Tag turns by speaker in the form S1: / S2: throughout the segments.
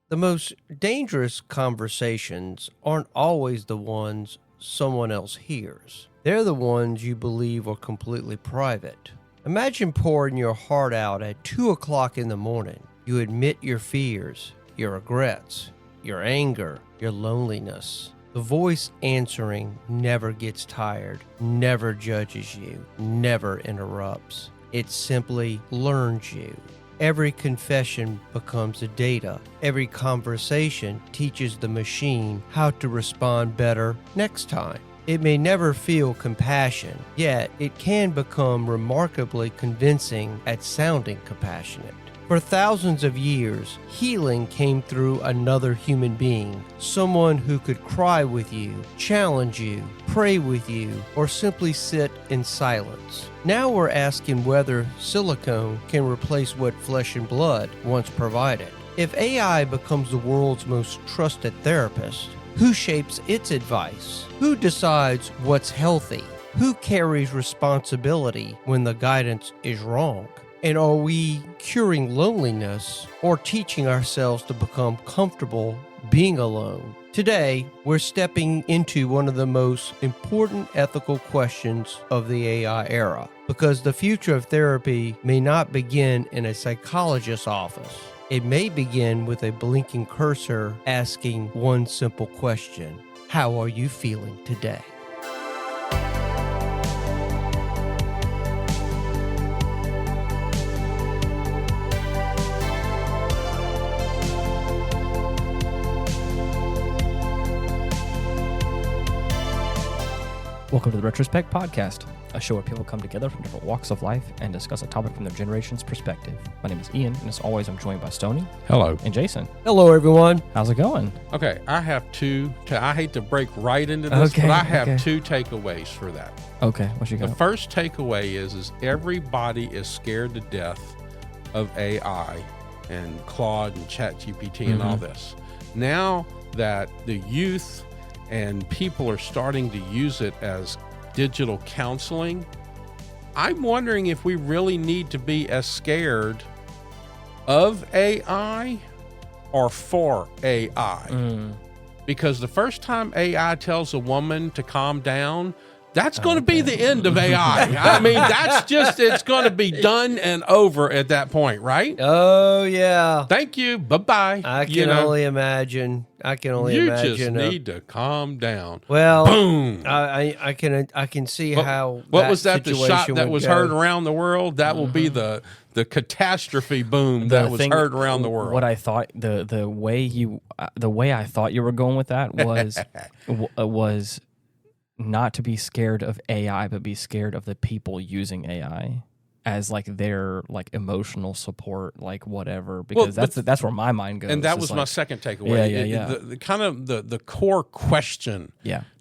S1: The most dangerous conversations aren't always the ones someone else hears. They're the ones you believe are completely private. Imagine pouring your heart out at 2 o'clock in the morning. You admit your fears, your regrets, your anger, your loneliness. The voice answering never gets tired, never judges you, never interrupts. It simply learns you. Every confession becomes a data. Every conversation teaches the machine how to respond better next time. It may never feel compassion, yet it can become remarkably convincing at sounding compassionate. For thousands of years, healing came through another human being, someone who could cry with you, challenge you, pray with you, or simply sit in silence. Now we're asking whether silicone can replace what flesh and blood once provided. If AI becomes the world's most trusted therapist, who shapes its advice? Who decides what's healthy? Who carries responsibility when the guidance is wrong? And are we curing loneliness or teaching ourselves to become comfortable being alone? Today, we're stepping into one of the most important ethical questions of the AI era, because the future of therapy may not begin in a psychologist's office. It may begin with a blinking cursor asking one simple question: how are you feeling today?
S2: Welcome to the Retrospect podcast, a show where people come together from different walks of life and discuss a topic from their generation's perspective. My name is Ian, and as always, I'm joined by Stoney.
S3: Hello.
S2: And Jason.
S1: Hello, everyone.
S2: How's it going?
S3: Okay, I have two. I hate to break right into this, but I have two takeaways for that.
S2: Okay, what you got?
S3: The first takeaway is everybody is scared to death of AI and Claude and ChatGPT and all this. Now that the youth and people are starting to use it as digital counseling, I'm wondering if we really need to be as scared of AI or for AI. Because the first time AI tells a woman to calm down, that's going to be the end of AI. I mean, that's just, it's going to be done and over at that point, right?
S1: Oh, yeah.
S3: Thank you. Bye-bye.
S1: I can only imagine.
S3: You just need to calm down.
S1: Well,
S3: boom.
S1: I can see how.
S3: What was that? The shot that was heard
S1: around.
S3: around the world. That will be the catastrophe boom that was heard around the world.
S2: What I thought the way I thought you were going with that was was not to be scared of AI, but be scared of the people using AI as like their like emotional support, like whatever, because that's where my mind goes.
S3: And that was my second takeaway.
S2: Yeah.
S3: The kind of the core question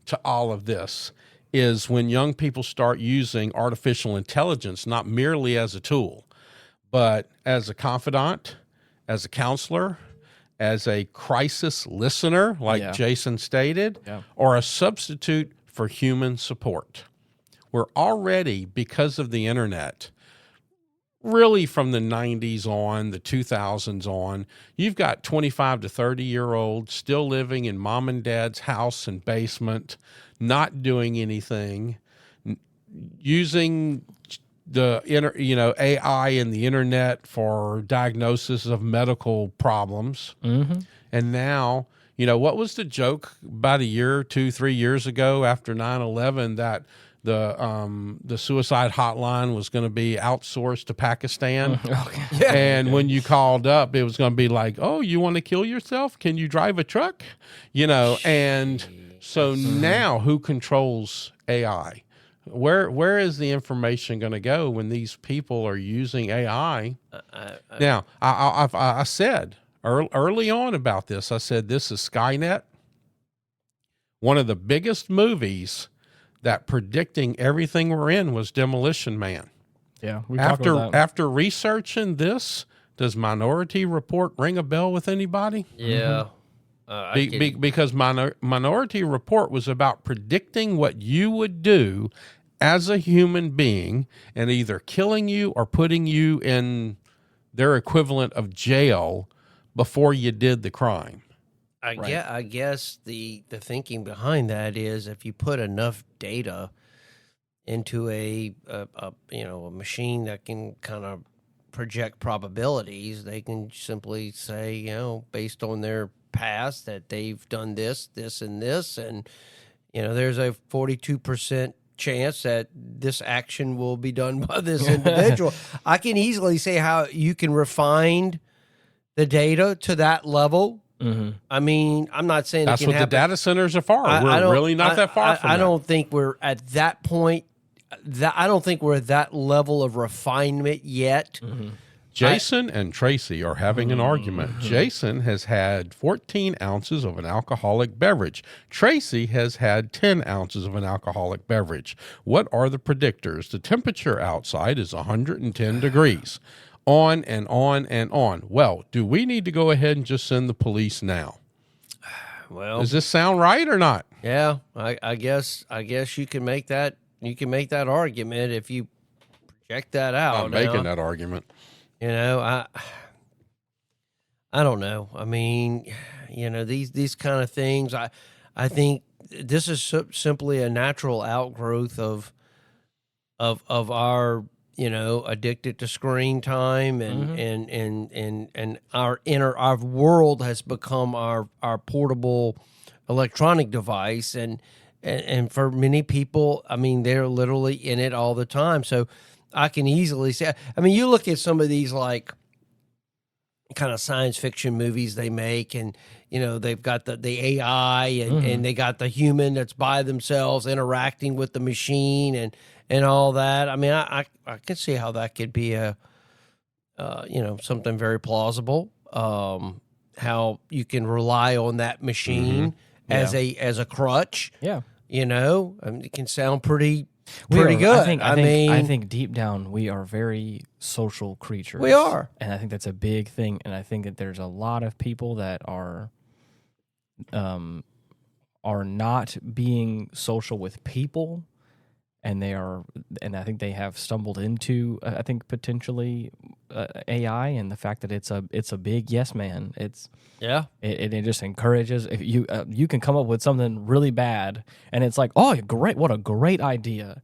S3: to all of this is when young people start using artificial intelligence, not merely as a tool, but as a confidant, as a counselor, as a crisis listener, like Jason stated, or a substitute for human support. We're already, because of the internet, really from the 90s on, the 2000s on, you've got 25 to 30-year-olds still living in mom and dad's house and basement, not doing anything, using the AI and the internet for diagnosis of medical problems. And now, what was the joke about a year, 2-3 years ago after 9/11 that the suicide hotline was going to be outsourced to Pakistan? And when you called up, it was going to be like, oh, you want to kill yourself? Can you drive a truck? And so now who controls AI? Where is the information going to go when these people are using AI? Now, I said early on about this, I said, this is Skynet. One of the biggest movies that predicting everything we're in was Demolition Man.
S2: Yeah.
S3: After researching this, does Minority Report ring a bell with anybody?
S1: Yeah.
S3: Because Minority Report was about predicting what you would do as a human being and either killing you or putting you in their equivalent of jail before you did the crime.
S1: I guess the thinking behind that is if you put enough data into a machine that can kind of project probabilities, they can simply say, based on their past, that they've done this, this, and this, and there's a 42% chance that this action will be done by this individual. I can easily say how you can refine the data to that level.
S2: Mm-hmm.
S1: I mean, I'm not saying
S3: that's
S1: it can
S3: what
S1: happen.
S3: the data centers are for. We're really not that far from that.
S1: I don't think we're at that point. I don't think we're at that level of refinement yet.
S3: Mm-hmm. Jason and Tracy are having an argument. Jason has had 14 ounces of an alcoholic beverage. Tracy has had 10 ounces of an alcoholic beverage. What are the predictors? The temperature outside is 110 degrees. On and on and on. Well, do we need to go ahead and just send the police now?
S1: Well,
S3: does this sound right or not?
S1: Yeah, I guess you can make that. You can make that argument if you project that out.
S3: I'm making that argument.
S1: I don't know. I mean, these kind of things. I think this is simply a natural outgrowth of our addicted to screen time and our world has become our portable electronic device and for many people, I mean, they're literally in it all the time. So I can easily say, I mean, you look at some of these like kind of science fiction movies they make, and they've got the AI and they got the human that's by themselves interacting with the machine and all that. I mean, I can see how that could be a something very plausible. How you can rely on that machine as a crutch.
S2: Yeah,
S1: I mean, it can sound pretty good.
S2: I think deep down we are very social creatures.
S1: We are,
S2: and I think that's a big thing. And I think that there's a lot of people that are not being social with people, and I think they have stumbled into I think potentially AI and the fact that it's a big yes man. It just encourages. If you can come up with something really bad, and it's like, oh, great, what a great idea.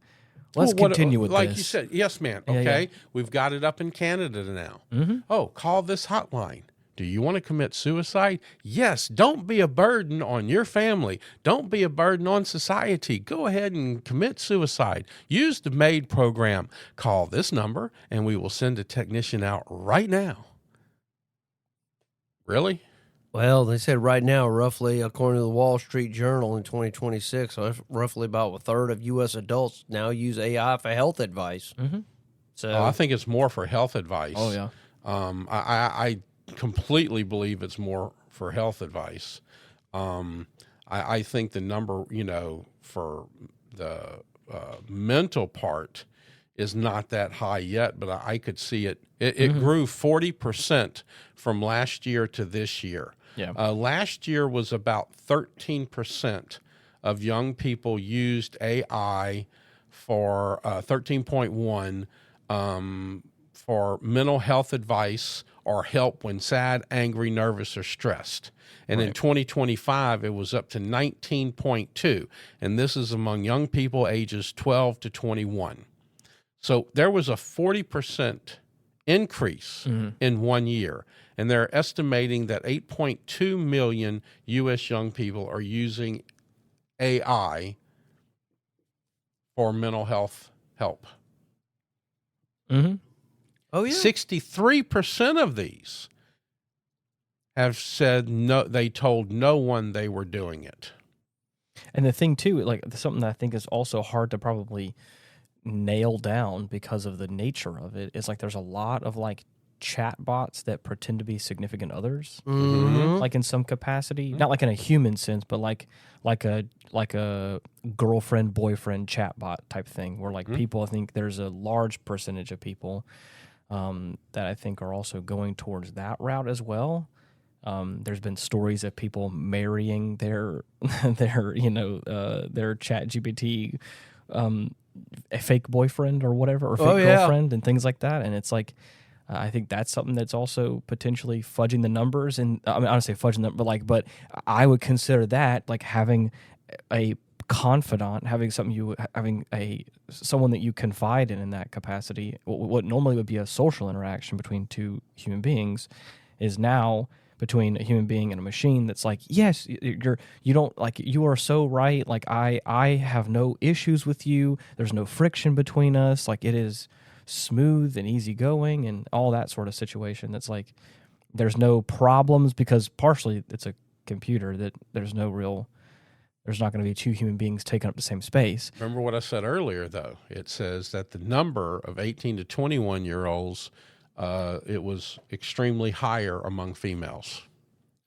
S2: Let's continue with
S3: like
S2: this.
S3: you said, yes, man. Okay,
S2: Yeah.
S3: We've got it up in Canada now.
S2: Mm-hmm.
S3: Oh, call this hotline. Do you want to commit suicide? Yes. Don't be a burden on your family. Don't be a burden on society. Go ahead and commit suicide. Use the MAID program. Call this number, and we will send a technician out right now. Really?
S1: Well, they said right now, roughly, according to the Wall Street Journal in 2026, roughly about a third of U.S. adults now use AI for health advice.
S2: Mm-hmm.
S1: So
S3: I think it's more for health advice.
S2: Oh, yeah.
S3: I completely believe it's more for health advice. I think the number, for the mental part is not that high yet, but I could see it. It grew 40% from last year to this year.
S2: Yeah.
S3: Last year was about 13% of young people used AI for 13.1 for mental health advice or help when sad, angry, nervous, or stressed. And in 2025, it was up to 19.2. And this is among young people ages 12 to 21. So there was a 40% increase in 1 year. And they're estimating that 8.2 million U.S. young people are using AI for mental health help.
S2: Mm-hmm.
S1: Oh, yeah.
S3: 63% of these have said no. They told no one they were doing it.
S2: And the thing too, like something that I think is also hard to probably nail down because of the nature of it, is like there's a lot of like chat bots that pretend to be significant others, like in some capacity, not like in a human sense, but like a girlfriend boyfriend chat bot type thing, where like people, I think there's a large percentage of people that I think are also going towards that route as well. There's been stories of people marrying their chat GPT a fake boyfriend or whatever, or fake girlfriend and things like that. And it's like, I think that's something that's also potentially fudging the numbers. And I mean, I don't say fudging them, but I would consider that like having a confidant, having someone that you confide in that capacity. What normally would be a social interaction between two human beings is now between a human being and a machine. That's like, yes, you don't like, you are so right. Like I have no issues with you. There's no friction between us. Like it is smooth and easygoing and all that sort of situation. That's like there's no problems because partially it's a computer that there's not going to be two human beings taking up the same space.
S3: Remember what I said earlier, though. It says that the number of 18 to 21-year-olds, it was extremely higher among females.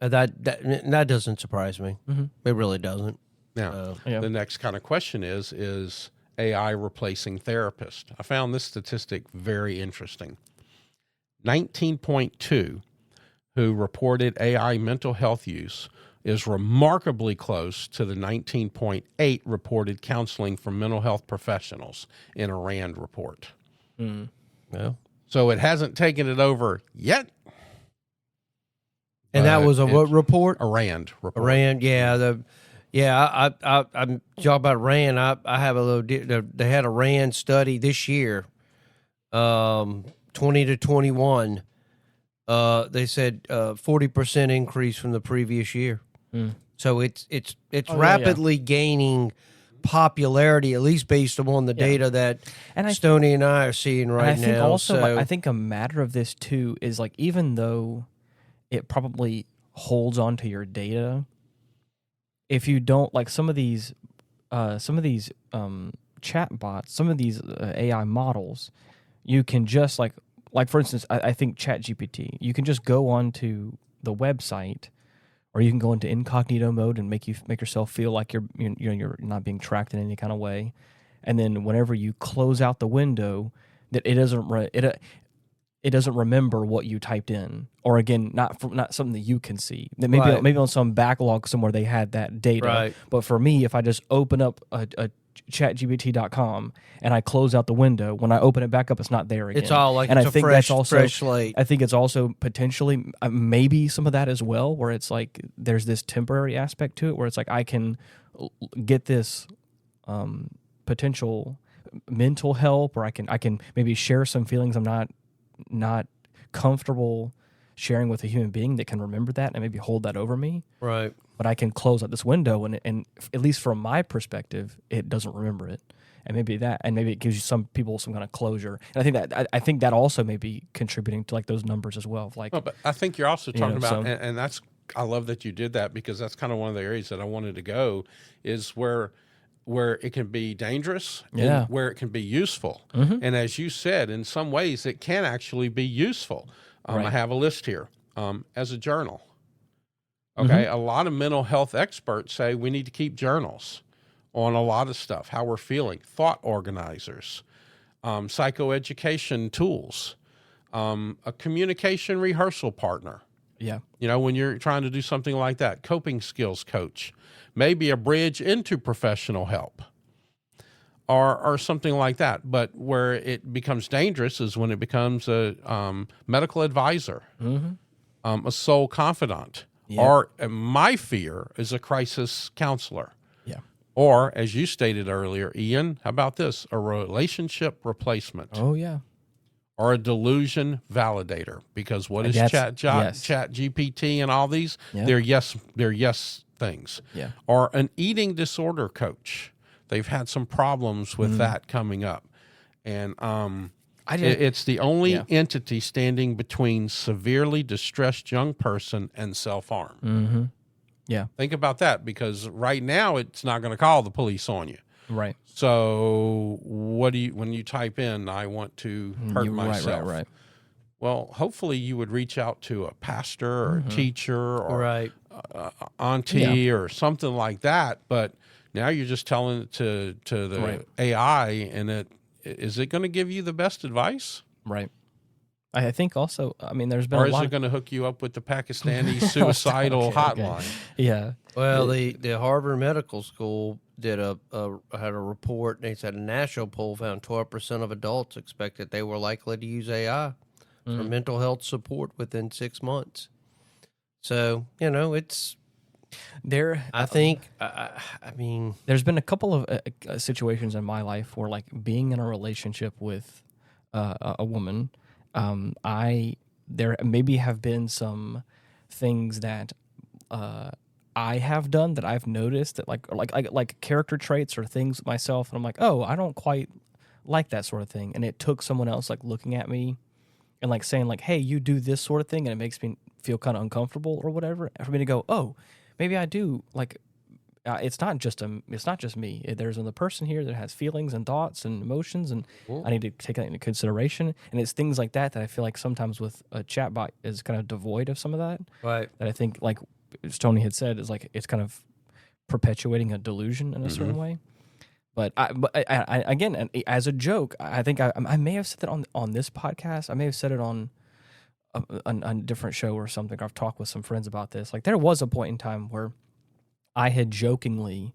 S1: That doesn't surprise me. Mm-hmm. It really doesn't.
S3: Now, the next kind of question is AI replacing therapists? I found this statistic very interesting. 19.2 who reported AI mental health use is remarkably close to the 19.8 reported counseling from mental health professionals in a RAND report.
S1: Mm. Well,
S3: so it hasn't taken it over yet.
S1: And that was what report?
S3: A RAND report.
S1: A RAND, yeah. I'm talking about RAND. I have a little. They had a RAND study this year, 20 to 21. They said 40% increase from the previous year. Mm. So it's rapidly gaining popularity, at least based upon the data that Stoney and I are seeing right now.
S2: Think also, I think a matter of this too is like, even though it probably holds onto your data, if you don't like some of these chat bots, some of these AI models, you can just like for instance, I think ChatGPT, you can just go onto the website, or you can go into incognito mode and make yourself feel like you're not being tracked in any kind of way, and then whenever you close out the window, that it doesn't remember what you typed in, or again, not something that you can see. That maybe on some backlog somewhere they had that data.
S1: Right.
S2: But for me, if I just open up a chatgpt.com and I close out the window, when I open it back up, it's not there again.
S1: It's all like
S2: and
S1: it's
S2: I think
S1: fresh slate.
S2: I think it's also potentially maybe some of that as well, where it's like there's this temporary aspect to it, where it's like I can get this potential mental help, or I can maybe share some feelings I'm not comfortable sharing with a human being that can remember that and maybe hold that over me.
S1: Right.
S2: But I can close out this window, and at least from my perspective, it doesn't remember it. And maybe it gives you some people some kind of closure. And I think that also may be contributing to like those numbers as well. Like,
S3: but I think you're also talking about, and that's, I love that you did that, because that's kind of one of the areas that I wanted to go, is where it can be dangerous, and where it can be useful. Mm-hmm. And as you said, in some ways it can actually be useful. Right. I have a list here as a journal. Okay, mm-hmm. A lot of mental health experts say we need to keep journals on a lot of stuff, how we're feeling, thought organizers, psychoeducation tools, a communication rehearsal partner.
S2: Yeah.
S3: When you're trying to do something like that, coping skills coach, maybe a bridge into professional help or something like that. But where it becomes dangerous is when it becomes a medical advisor, mm-hmm. A sole confidant, or my fear is a crisis counselor.
S2: Yeah.
S3: Or, as you stated earlier, Ian, how about this? A relationship replacement.
S2: Oh, yeah.
S3: Or a delusion validator, because what is Chat GPT and all these? Yep. They're yes things.
S2: Yeah.
S3: Or an eating disorder coach. They've had some problems with that coming up, and it's the only entity standing between severely distressed young person and self-harm.
S2: Mm-hmm. Yeah.
S3: Think about that, because right now it's not going to call the police on you.
S2: Right.
S3: So when you type in, I want to hurt myself.
S2: Right.
S3: Well, hopefully you would reach out to a pastor or a teacher or auntie or something like that. But now you're just telling it to the AI, and is it going to give you the best advice?
S2: Right. I think also, I mean, there's been
S3: or is it going to hook you up with the Pakistani suicidal hotline?
S2: Okay. Yeah.
S1: Well, the Harvard Medical School had a report. They said a national poll found 12% of adults expected they were likely to use AI for mental health support within 6 months. So, it's
S2: there.
S1: I think, I mean,
S2: there's been a couple of situations in my life where, like, being in a relationship with a woman, there maybe have been some things that I have done that I've noticed that like character traits or things myself, and I'm like, oh, I don't quite like that sort of thing, and it took someone else like looking at me and like saying like, hey, you do this sort of thing, and it makes me feel kind of uncomfortable or whatever, for me to go, oh, maybe I do like. It's not just me. There's another person here that has feelings and thoughts and emotions, and I need to take that into consideration. And it's things like that I feel like sometimes with a chatbot is kind of devoid of some of that.
S1: right.
S2: That I think, like Tony had said, is like it's kind of perpetuating a delusion in a certain way. But I again, as a joke, I think I may have said that on this podcast. I may have said it on a different show or something. I've talked with some friends about this. Like, there was a point in time where I had jokingly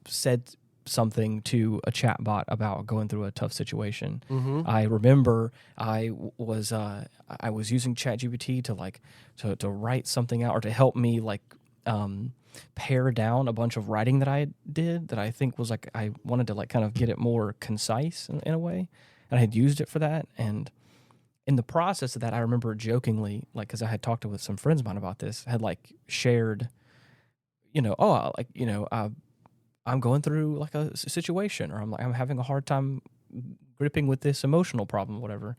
S2: said something to a chatbot about going through a tough situation. I remember I was using ChatGPT to write something out, or to help me like pare down a bunch of writing that I did that I think was like, I wanted to like kind of get it more concise in a way, and I had used it for that. And in the process of that, I remember jokingly, like, because I had talked with some friends of mine about this, had like shared, I'm going through like a situation, or I'm having a hard time gripping with this emotional problem, whatever.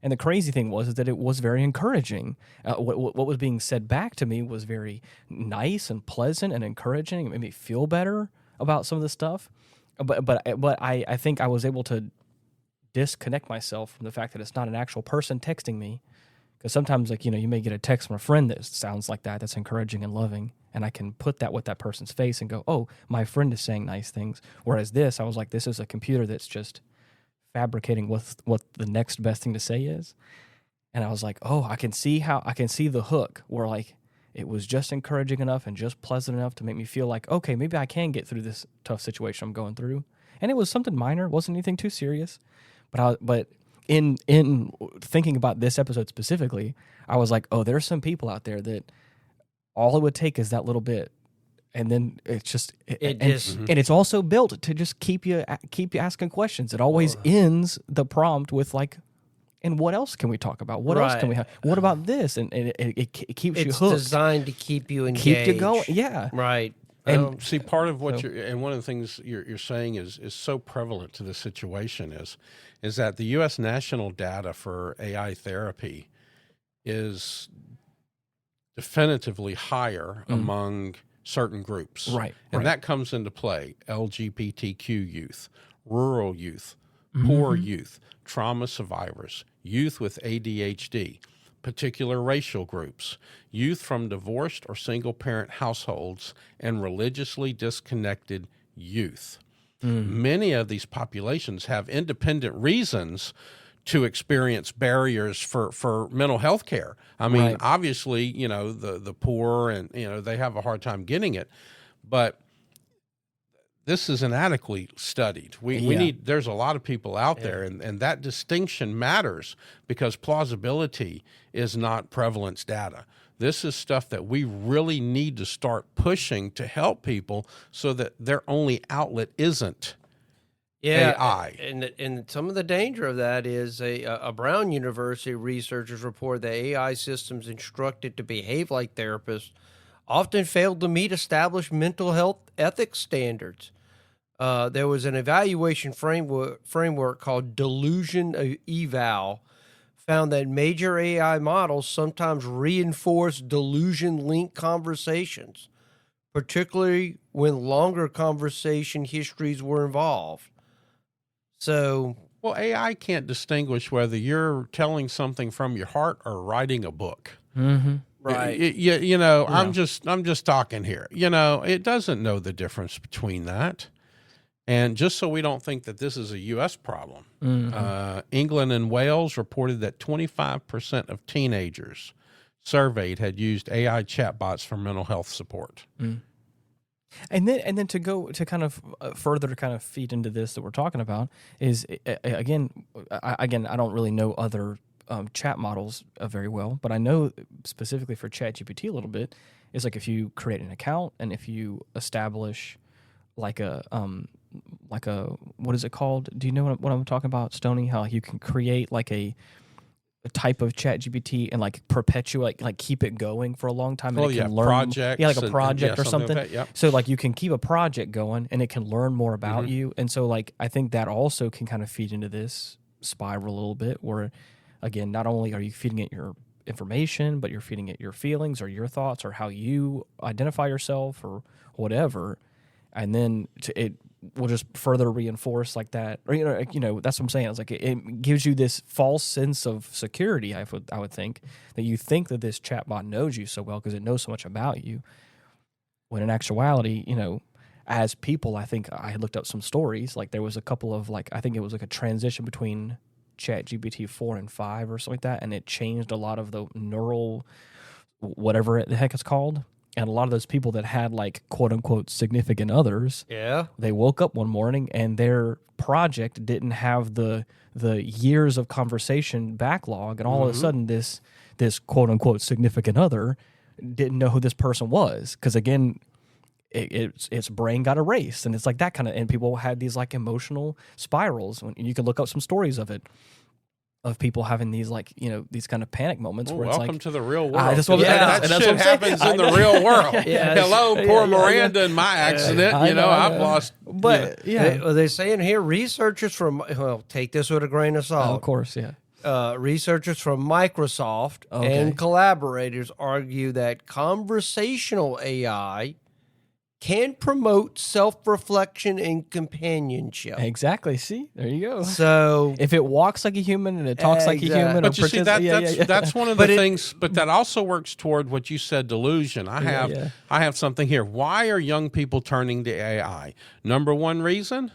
S2: And the crazy thing was that it was very encouraging. What was being said back to me was very nice and pleasant and encouraging. It made me feel better about some of the stuff. But I think I was able to disconnect myself from the fact that it's not an actual person texting me, because sometimes, like, you may get a text from a friend that sounds like that's encouraging and loving, and I can put that with that person's face and go, oh, my friend is saying nice things. Whereas this, I was like, this is a computer that's just fabricating what the next best thing to say is. And I was like, oh, I can see the hook where like it was just encouraging enough and just pleasant enough to make me feel like, okay, maybe I can get through this tough situation I'm going through. And it was something minor, it wasn't anything too serious. But in thinking about this episode specifically, I was like, oh, there's some people out there that all it would take is that little bit, and then it's just and it's also built to just keep you asking questions. It always ends the prompt with like, and what else can we talk about? What else can we have? What about this? And it keeps you hooked.
S1: It's designed to keep you engaged.
S2: Keep you going. Yeah.
S1: Right.
S3: And see, part of what and one of the things you're saying is so prevalent to the situation is that the U.S. national data for AI therapy is definitively higher among certain groups.
S2: Right.
S3: And that comes into play: LGBTQ youth, rural youth, poor youth, trauma survivors, youth with ADHD, particular racial groups, youth from divorced or single-parent households, and religiously disconnected youth. Many of these populations have independent reasons to experience barriers for mental health care. I mean, obviously, the poor and, they have a hard time getting it, but this is inadequately studied. We need, there's a lot of people out there, and that distinction matters because plausibility is not prevalence data. This is stuff that we really need to start pushing to help people so that their only outlet isn't AI.
S1: And some of the danger of that is a Brown University researchers report that AI systems instructed to behave like therapists often failed to meet established mental health ethics standards. There was an evaluation framework called Delusion Eval, found that major AI models sometimes reinforce delusion-linked conversations, particularly when longer conversation histories were involved. So,
S3: well, AI can't distinguish whether you're telling something from your heart or writing a book.
S1: right.
S3: I'm just talking here. It doesn't know the difference between that. And just so we don't think that this is a U.S. problem, England and Wales reported that 25% of teenagers surveyed had used AI chatbots for mental health support.
S2: And then to go to kind of further to kind of feed into this that we're talking about is again I don't really know other chat models very well, but I know specifically for ChatGPT a little bit is like if you create an account and if you establish like a what is it called? Do you know what I'm talking about, Stoney? How you can create like a type of ChatGPT and like perpetuate, like keep it going for a long time, and it can learn
S3: projects,
S2: like a project or something.
S3: Like that, yep.
S2: So like you can keep a project going and it can learn more about you. And so like I think that also can kind of feed into this spiral a little bit, where again, not only are you feeding it your information, but you're feeding it your feelings or your thoughts or how you identify yourself or whatever, and then it will just further reinforce like that. Or that's what I'm saying. It's like it gives you this false sense of security. I would think that you think that this chatbot knows you so well because it knows so much about you, when in actuality, as people, I think I had looked up some stories. Like there was a couple of I think it was like a transition between ChatGPT 4 and 5 or something like that, and it changed a lot of the neural whatever the heck it's called. And a lot of those people that had like quote unquote significant others, they woke up one morning and their project didn't have the years of conversation backlog, and all of a sudden this quote unquote significant other didn't know who this person was, because again, its brain got erased, and it's like that kind of, and people had these like emotional spirals. When you can look up some stories of it, of people having these these kind of panic moments where it's
S3: welcome
S2: like,
S3: to the real world.
S2: that
S3: shit happens in the real world. Hello, poor Miranda in my accident. I've lost.
S2: But
S1: they're saying here, researchers from, take this with a grain of salt.
S2: Of course,
S1: Researchers from Microsoft and collaborators argue that conversational AI can promote self-reflection and companionship.
S2: Exactly. See, there you go.
S1: So
S2: if it walks like a human and it talks like a human,
S3: but you see that's one of the things. But that also works toward what you said, delusion. I have something here. Why are young people turning to AI? Number one reason,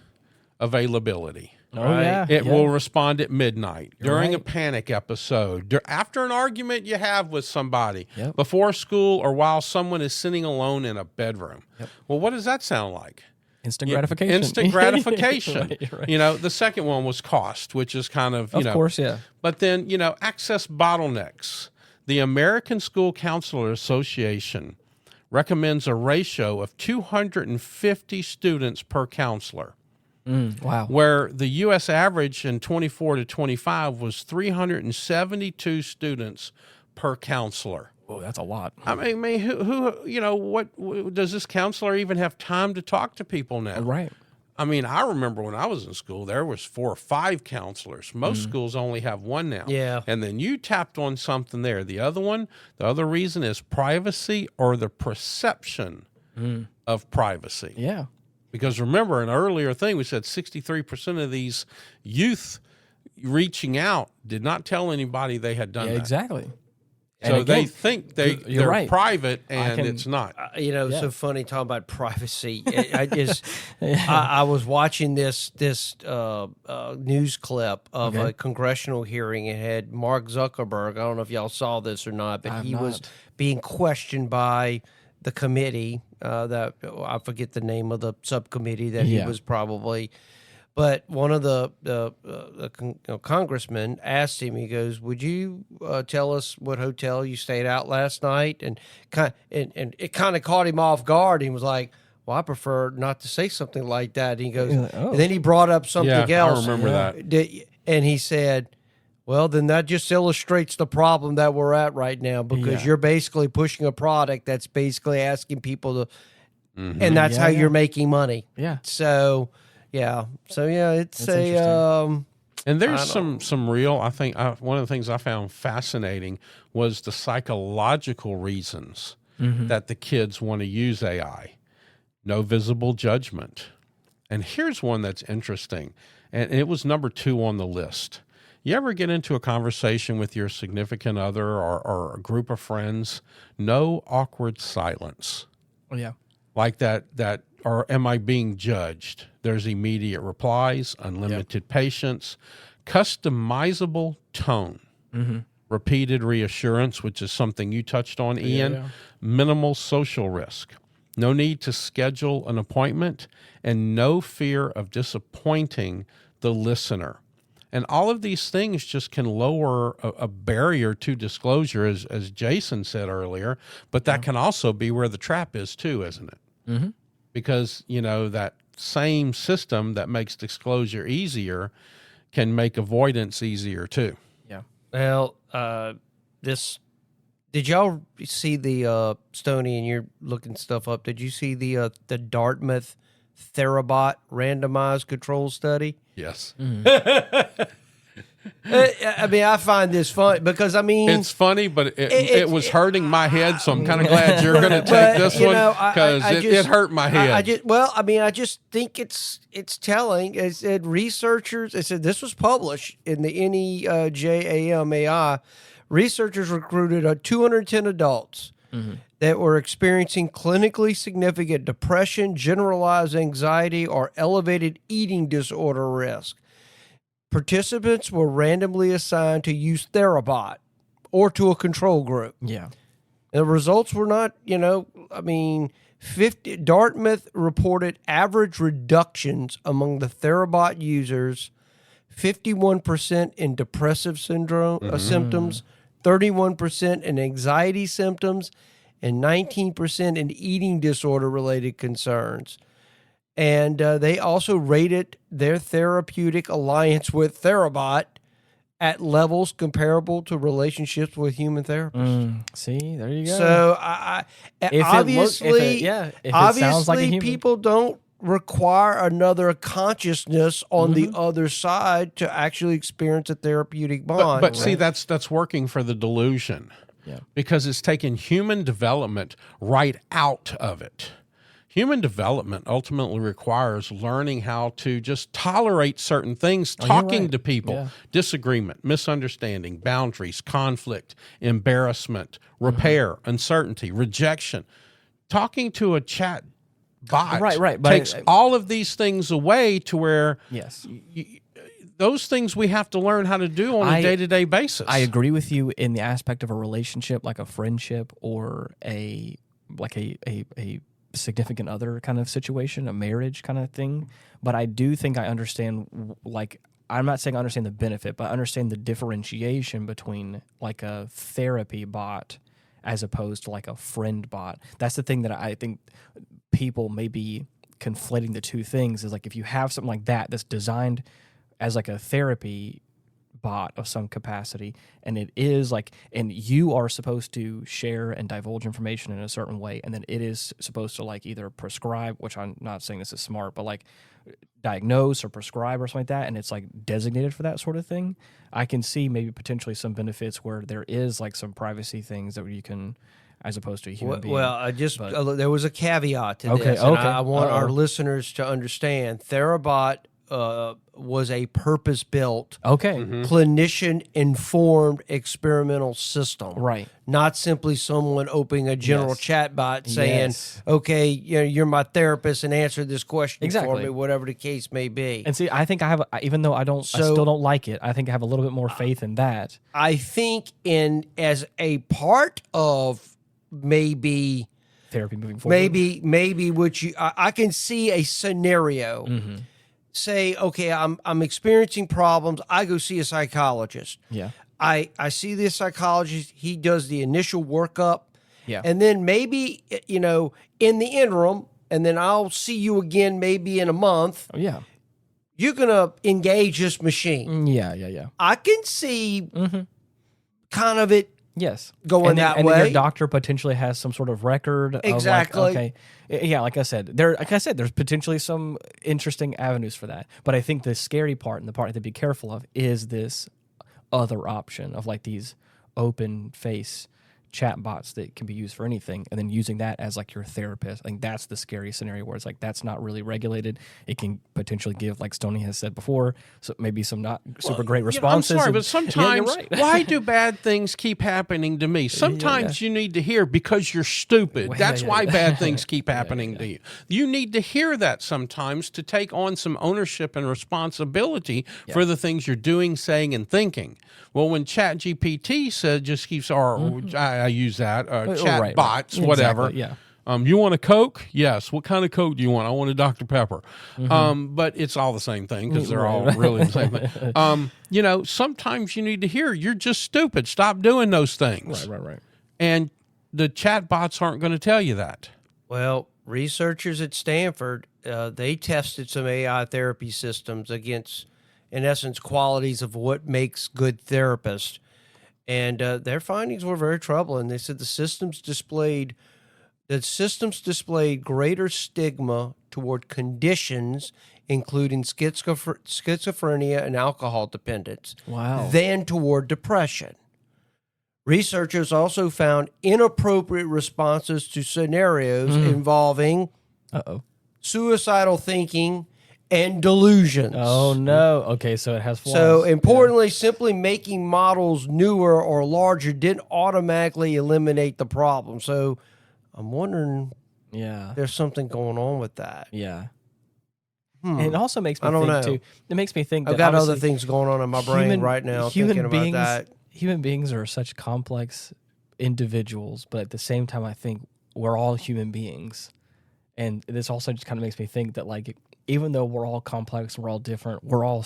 S3: availability. It will respond at midnight, during a panic episode, after an argument you have with somebody, before school, or while someone is sitting alone in a bedroom. Well, what does that sound like?
S2: Instant gratification.
S3: Instant gratification.
S2: Right.
S3: The second one was cost, which is kind of,
S2: of course,
S3: But then, access bottlenecks. The American School Counselor Association recommends a ratio of 250 students per counselor.
S2: Wow.
S3: Where the U.S. average in 24 to 25 was 372 students per counselor.
S2: Oh, that's a lot.
S3: I mean, what does this counselor even have time to talk to people now?
S2: Right.
S3: I mean, I remember when I was in school, there was 4 or 5 counselors. Most schools only have 1 now.
S1: Yeah.
S3: And then you tapped on something there. The other reason is privacy, or the perception of privacy.
S2: Yeah.
S3: Because remember, an earlier thing, we said 63% of these youth reaching out did not tell anybody they had done that.
S2: Exactly.
S3: So they think they're
S2: right.
S3: private, and it's not.
S1: So funny talking about privacy. I was watching this news clip of a congressional hearing. It had Mark Zuckerberg. I don't know if y'all saw this or not, but he was being questioned by the committee. That I forget the name of the subcommittee that he was probably. But one of the congressmen asked him. He goes, "Would you tell us what hotel you stayed at last night?" And it kind of caught him off guard. He was like, "Well, I prefer not to say something like that." And he goes, and then he brought up something else.
S3: I remember that.
S1: And he said, "Well, then that just illustrates the problem that we're at right now, because you're basically pushing a product that's basically asking people to, and that's how you're making money."
S2: Yeah.
S1: So. Yeah. So it's
S3: and there's some real. I think one of the things I found fascinating was the psychological reasons that the kids want to use AI. No visible judgment, and here's one that's interesting, and it was number 2 on the list. You ever get into a conversation with your significant other or a group of friends? No awkward silence.
S2: Oh yeah.
S3: Like that. Or am I being judged? There's immediate replies, unlimited patience, customizable tone, repeated reassurance, which is something you touched on, Ian, minimal social risk. no need to schedule an appointment, and no fear of disappointing the listener. And all of these things just can lower a barrier to disclosure, as Jason said earlier, but that can also be where the trap is too, isn't it?
S2: Mm-hmm. Because,
S3: that same system that makes disclosure easier can make avoidance easier too.
S2: Yeah.
S1: Well, did y'all see the Stoney, and you're looking stuff up? Did you see the Dartmouth Therabot randomized control study?
S3: Yes.
S2: Mm-hmm.
S1: I mean, I find this funny because
S3: it's funny, but it was hurting my head. So I'm kind of glad you're going to take this one because it hurt my head.
S1: I just think it's telling. It said researchers. It said this was published in the NEJAMAI. Researchers recruited 210 adults that were experiencing clinically significant depression, generalized anxiety, or elevated eating disorder risk. Participants were randomly assigned to use Therabot or to a control group.
S2: Yeah.
S1: And the results were not, 50. Dartmouth reported average reductions among the Therabot users, 51% in depressive syndrome symptoms, 31% in anxiety symptoms, and 19% in eating disorder-related concerns. And they also rated their therapeutic alliance with Therabot at levels comparable to relationships with human therapists.
S2: See, there you go.
S1: So, obviously,
S2: sounds like a human.
S1: People don't require another consciousness on the other side to actually experience a therapeutic bond.
S3: But see, that's working for the delusion.
S2: Yeah.
S3: Because it's taken human development right out of it. Human development ultimately requires learning how to just tolerate certain things, talking to people, disagreement, misunderstanding, boundaries, conflict, embarrassment, repair, uncertainty, rejection. Talking to a chat bot takes all of these things away to where those things we have to learn how to do on a day-to-day basis.
S2: I agree with you in the aspect of a relationship, like a friendship or a significant other kind of situation, a marriage kind of thing. But I do think I understand, I'm not saying I understand the benefit, but I understand the differentiation between like a therapy bot as opposed to like a friend bot. That's the thing that I think people may be conflating the two things, is like if you have something like that that's designed as like a therapy bot of some capacity, and it is like, and you are supposed to share and divulge information in a certain way, and then it is supposed to like either prescribe, which I'm not saying this is smart, but like diagnose or prescribe or something like that, and it's like designated for that sort of thing. I can see maybe potentially some benefits where there is like some privacy things that you can, as opposed to a human being.
S1: Well, there was a caveat to this, and I want our listeners to understand. Therabot was a purpose-built, clinician-informed experimental system.
S2: Right.
S1: Not simply someone opening a general chat bot saying, okay, you're my therapist and answer this question for me, whatever the case may be.
S2: And see, I think I have, even though I still don't like it, I think I have a little bit more faith in that.
S1: I think as a part of maybe
S2: therapy moving forward.
S1: Maybe I can see a scenario. Say, okay, I'm experiencing problems. I go see a psychologist.
S2: Yeah.
S1: I see this psychologist. He does the initial workup.
S2: Yeah.
S1: And then maybe, in the interim, and then I'll see you again maybe in a month.
S2: Oh, yeah.
S1: You're going to engage this machine.
S2: Yeah.
S1: I can see kind of it.
S2: Yes.
S1: Going that way.
S2: And your doctor potentially has some sort of record.
S1: Exactly.
S2: Of like, okay. Yeah, like I said, there's potentially some interesting avenues for that. But I think the scary part and the part to be careful of is this other option of like these open face chat bots that can be used for anything, and then using that as like your therapist. I think that's the scary scenario where it's like that's not really regulated. It can potentially give, like Stoney has said before, so maybe some not super great responses.
S3: I'm sorry, but sometimes why do bad things keep happening to me? Sometimes you need to hear because you're stupid. That's why bad things keep happening to you. You need to hear that sometimes to take on some ownership and responsibility for the things you're doing, saying, and thinking. Well, when ChatGPT said just keeps I use that chat bots, whatever.
S2: Exactly,
S3: You want a Coke? Yes. What kind of Coke do you want? I want a Dr. Pepper. But it's all the same thing because they're all really the same thing. Sometimes you need to hear, you're just stupid. Stop doing those things.
S2: Right.
S3: And the chat bots aren't going to tell you that.
S1: Well, researchers at Stanford, they tested some AI therapy systems against, in essence, qualities of what makes good therapists. And their findings were very troubling. They said the systems displayed greater stigma toward conditions, including schizophrenia and alcohol dependence, than toward depression. Researchers also found inappropriate responses to scenarios involving suicidal thinking and delusions.
S2: Oh, no. Okay, so it has flaws.
S1: So, importantly, simply making models newer or larger didn't automatically eliminate the problem. So, I'm wondering, there's something going on with that.
S2: Yeah. And it also makes me think, too. It makes me think that
S1: I've got other things going on in my brain right now thinking about that.
S2: Human beings are such complex individuals, but at the same time, I think we're all human beings. And this also just kind of makes me think that, like, even though we're all complex, we're all different, we're all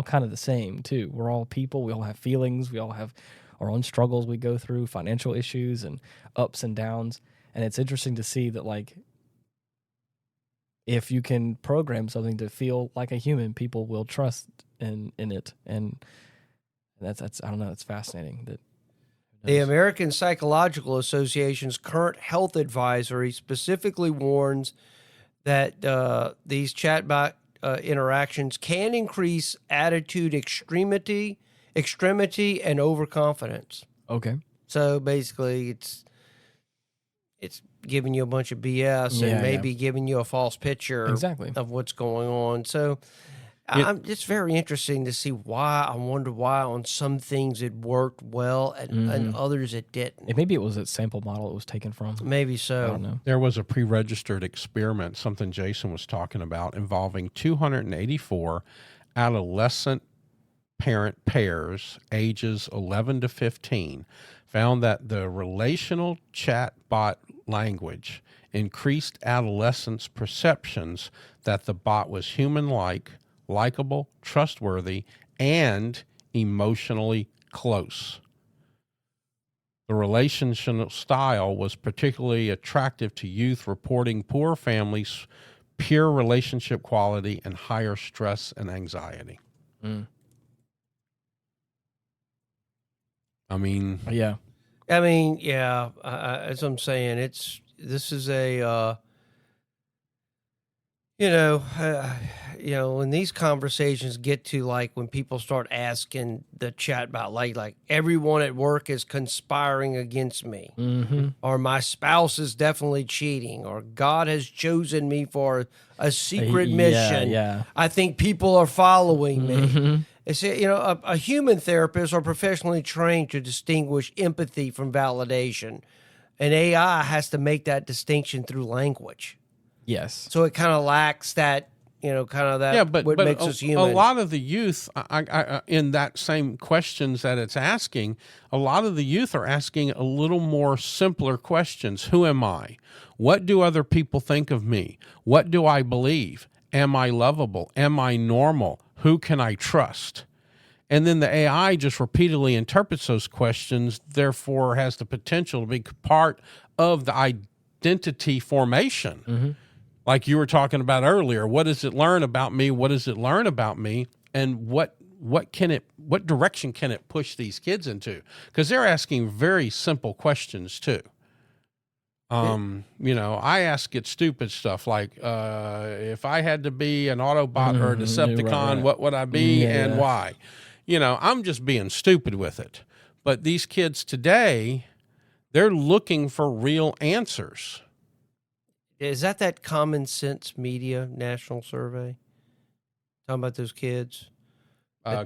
S2: kind of the same, too. We're all people. We all have feelings. We all have our own struggles we go through, financial issues and ups and downs. And it's interesting to see that, like, if you can program something to feel like a human, people will trust in it. And that's I don't know, it's fascinating.
S1: The American Psychological Association's current health advisory specifically warns that these chatbot interactions can increase attitude extremity, and overconfidence.
S2: Okay.
S1: So basically, it's giving you a bunch of BS and maybe giving you a false picture of what's going on. So it's very interesting to see why. I wonder why on some things it worked well and others it didn't.
S2: Maybe it was a sample model it was taken from.
S1: Maybe so.
S2: I don't know.
S3: There was a pre-registered experiment, something Jason was talking about, involving 284 adolescent parent pairs, ages 11 to 15, found that the relational chatbot language increased adolescents' perceptions that the bot was human-like, likable, trustworthy, and emotionally close. The relational style was particularly attractive to youth reporting poor families, poor relationship quality, and higher stress and anxiety. I mean,
S1: as I'm saying, this is a, when these conversations get to, like, when people start asking the chatbot, like everyone at work is conspiring against me, or my spouse is definitely cheating, or God has chosen me for a secret mission. I think people are following me. It's, a human therapist are professionally trained to distinguish empathy from validation. And AI has to make that distinction through language.
S2: Yes.
S1: So it kind of lacks that, what makes us human.
S3: A lot of the youth, in that same questions that it's asking, a lot of the youth are asking a little more simpler questions. Who am I? What do other people think of me? What do I believe? Am I lovable? Am I normal? Who can I trust? And then the AI just repeatedly interprets those questions, therefore has the potential to be part of the identity formation. Like you were talking about earlier, what does it learn about me? What does it learn about me? And what direction can it push these kids into? Because they're asking very simple questions too. I ask it stupid stuff like, if I had to be an Autobot or a Decepticon, what would I be and why? I'm just being stupid with it. But these kids today, they're looking for real answers.
S1: Is that Common Sense Media National Survey? Talking about those kids?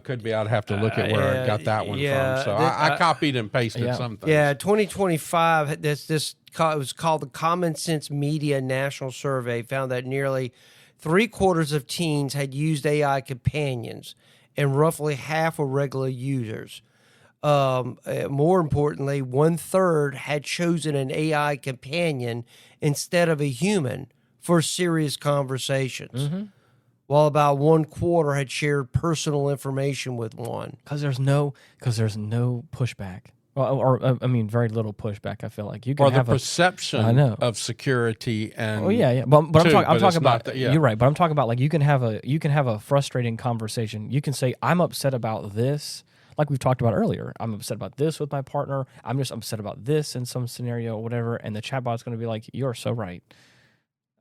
S3: Could be. I'd have to look at where I got that one from. So I copied and pasted something.
S1: Yeah, 2025, it was called the Common Sense Media National Survey, found that nearly 3/4 of teens had used AI companions, and roughly half were regular users. more importantly, 1/3 had chosen an AI companion instead of a human for serious conversations, while about 1/4 had shared personal information with one.
S2: Because there's no pushback. Well, or I mean, very little pushback. I feel like you can
S3: Or the
S2: have
S3: perception of security and.
S2: Oh yeah. But I'm talking about.
S3: Yeah.
S2: You're right. But I'm talking about like you can have a frustrating conversation. You can say, I'm upset about this. Like we've talked about earlier, I'm upset about this with my partner. I'm just upset about this in some scenario or whatever. And the chatbot's going to be like, you're so right.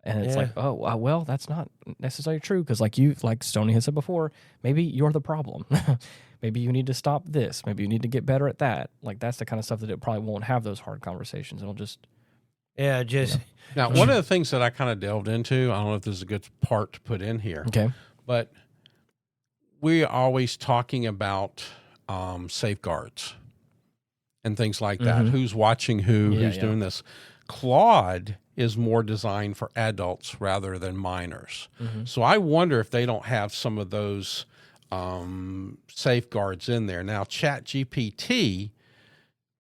S2: And it's like, oh, well, that's not necessarily true. Because like Stoney has said before, maybe you're the problem. Maybe you need to stop this. Maybe you need to get better at that. Like that's the kind of stuff that it probably won't have those hard conversations. It'll just.
S1: Yeah, just.
S3: Now, one of the things that I kind of delved into, I don't know if this is a good part to put in here.
S2: Okay.
S3: But we're always talking about safeguards and things like that. Who's watching who's doing this. Claude is more designed for adults rather than minors. So I wonder if they don't have some of those safeguards in there. Now, ChatGPT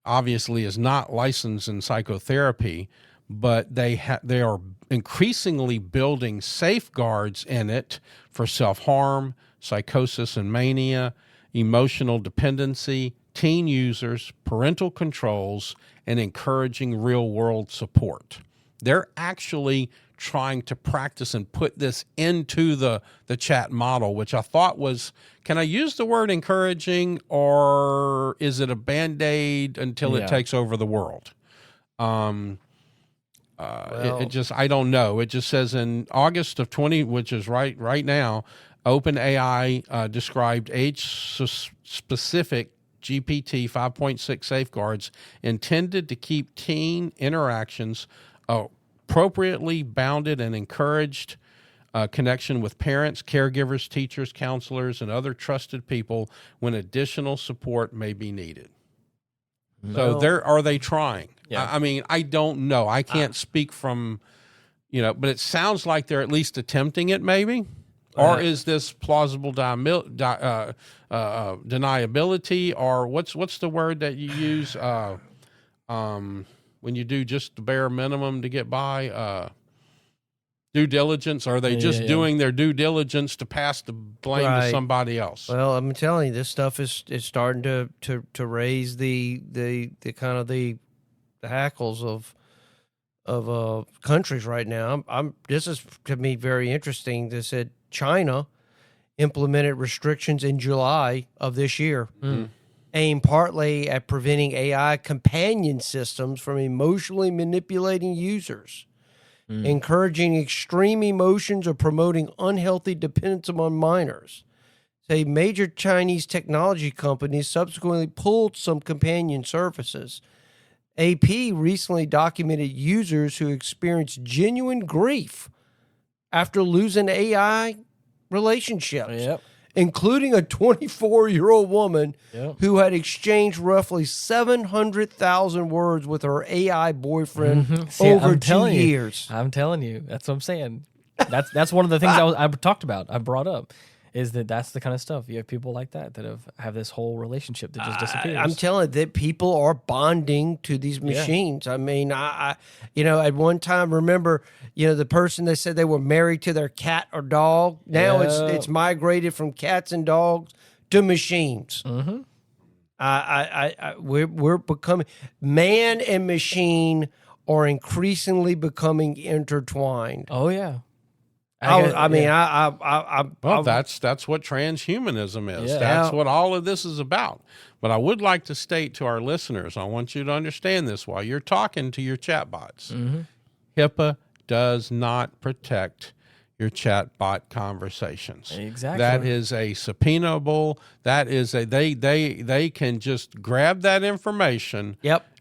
S3: obviously is not licensed in psychotherapy, but they are increasingly building safeguards in it for self-harm, psychosis and mania, emotional dependency, teen users, parental controls, and encouraging real-world support. They're actually trying to practice and put this into the chat model, which I thought was, can I use the word encouraging, or is it a Band-Aid until it takes over the world? It just, I don't know. It just says in August of 20, which is right now, OpenAI described age-specific GPT 5.6 safeguards intended to keep teen interactions appropriately bounded and encouraged connection with parents, caregivers, teachers, counselors, and other trusted people when additional support may be needed. So are they trying? Yeah. I mean, I don't know. I can't speak from, but it sounds like they're at least attempting it maybe. Or is this plausible deniability, or what's the word that you use when you do just the bare minimum to get by? Due diligence. Are they just doing their due diligence to pass the blame to somebody else?
S1: Well, I'm telling you, this stuff is starting to raise the kind of the hackles of countries right now. This is to me very interesting. They said China implemented restrictions in July of this year, aimed partly at preventing AI companion systems from emotionally manipulating users, encouraging extreme emotions, or promoting unhealthy dependence among minors. Say major Chinese technology companies subsequently pulled some companion services. AP recently documented users who experienced genuine grief after losing AI relationships, including a 24-year-old woman who had exchanged roughly 700,000 words with her AI boyfriend over 2 years.
S2: I'm telling you, that's what I'm saying. That's one of the things I talked about. I brought up is that's the kind of stuff. You have people like that have this whole relationship that just disappears.
S1: I'm telling you that people are bonding to these machines. I mean, I at one time, remember, the person that said they were married to their cat or dog. Now it's migrated from cats and dogs to machines. We're becoming, man and machine are increasingly becoming intertwined.
S2: Oh yeah.
S3: Well, that's what transhumanism is. Yeah. That's what all of this is about. But I would like to state to our listeners, I want you to understand this while you're talking to your chatbots. HIPAA does not protect your chatbot conversations.
S2: Exactly.
S3: That is a subpoenaable. That is they can just grab that information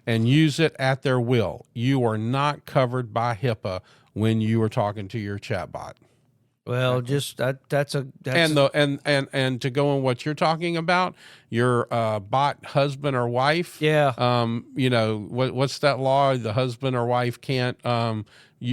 S3: and use it at their will. You are not covered by HIPAA when you are talking to your chatbot.
S1: Well, just that's
S3: and to go on what you're talking about, your bot husband or wife.
S1: Yeah.
S3: You know what's that law? The husband or wife can't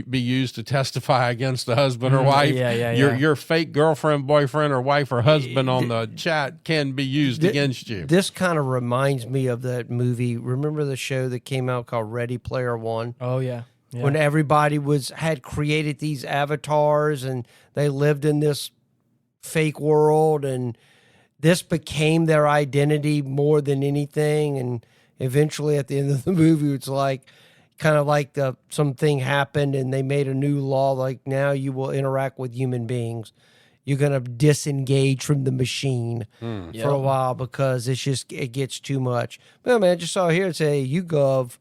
S3: be used to testify against the husband or wife. Your fake girlfriend, boyfriend, or wife or husband on the chat can be used against you.
S1: This kind of reminds me of that movie. Remember the show that came out called Ready Player One?
S2: Oh yeah. Yeah.
S1: When everybody had created these avatars and they lived in this fake world, and this became their identity more than anything. And eventually at the end of the movie, it's like kind of like something happened and they made a new law, like now you will interact with human beings. You're going to disengage from the machine for a while because it gets too much. But man, I just saw here it say YouGov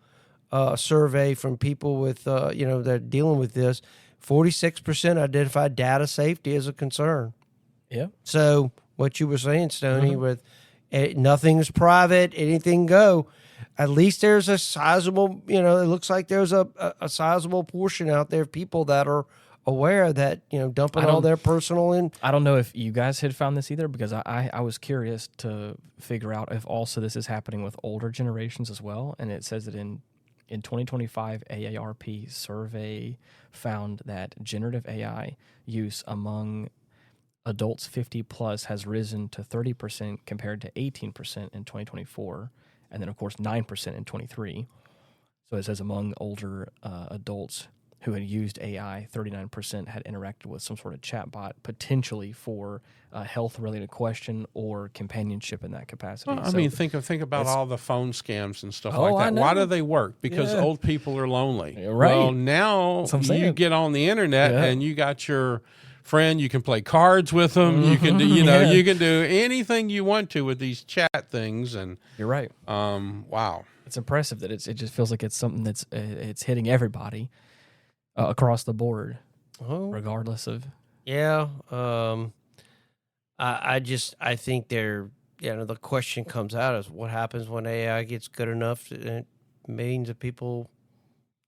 S1: survey from people with, that are dealing with this. 46% identified data safety as a concern.
S2: Yeah.
S1: So what you were saying, Stoney, with nothing's private, anything go. At least there's a sizable, it looks like there's a sizable portion out there of people that are aware that, dumping all their personal in.
S2: I don't know if you guys had found this either, because I was curious to figure out if also this is happening with older generations as well. And it says that in 2025, AARP survey found that generative AI use among adults 50 plus has risen to 30% compared to 18% in 2024, and then of course 9% in 23. So it says among older adults who had used AI, 39% had interacted with some sort of chatbot, potentially for a health-related question or companionship in that capacity.
S3: Well, I mean, think about all the phone scams and stuff
S2: Oh,
S3: like
S2: I
S3: that.
S2: know.
S3: Why do they work? Because old people are lonely.
S2: Right.
S3: Well, now
S2: That's what I'm
S3: you
S2: saying.
S3: get on the internet and you got your friend. You can play cards with them. You can do, you can do anything you want to with these chat things. And
S2: You're right.
S3: wow,
S2: It's impressive that it just feels like it's something that's it's hitting everybody across the board, regardless of.
S1: Yeah. I think the question comes out is what happens when AI gets good enough, and it means that people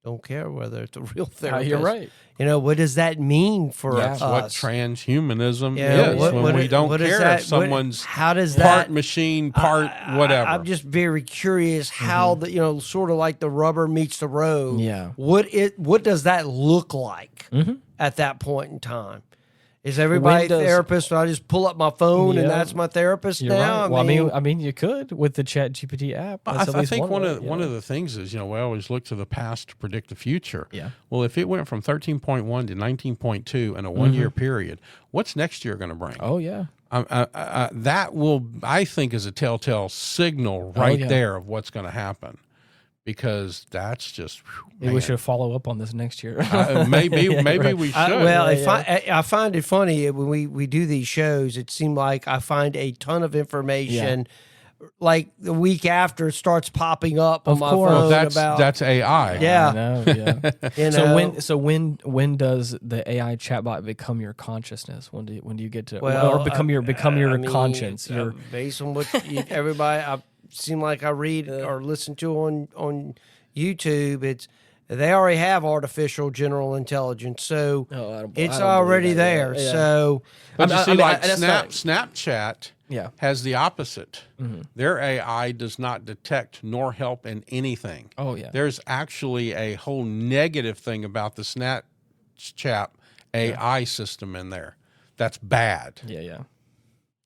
S1: don't care whether it's a real therapist.
S2: You're right.
S1: What does that mean for
S3: that's
S1: us?
S3: what transhumanism
S1: Yeah,
S3: is. When we don't care if someone's
S1: how does
S3: part
S1: that
S3: machine, part whatever.
S1: I'm just very curious how the sort of like the rubber meets the road.
S2: Yeah.
S1: What does that look like at that point in time? Is everybody a therapist? So I just pull up my phone and that's my therapist
S2: You're
S1: now?
S2: right. Well, I mean, you could with the Chat GPT app.
S3: I think one of the things is, we always look to the past to predict the future.
S2: Yeah.
S3: Well, if it went from 13.1 to 19.2 in a 1 year period, what's next year going to bring?
S2: Oh yeah.
S3: That will, I think, is a telltale signal right there of what's going to happen. Because that's just
S2: maybe we should follow up on this next year.
S3: maybe we should.
S1: I find it funny when we do these shows. It seemed like I find a ton of information. Like the week after, it starts popping up on my phone.
S3: That's AI.
S1: Yeah.
S2: I know, yeah. So when does the AI chatbot become your consciousness? When do you get to or become your conscience?
S1: Based on what everybody seem like I read or listen to on YouTube, they already have artificial general intelligence, so it's already there.
S2: Yeah.
S1: So,
S3: but you see, Snapchat has the opposite. Their AI does not detect nor help in anything.
S2: Oh yeah,
S3: there's actually a whole negative thing about the Snapchat AI system in there. That's bad.
S2: Yeah.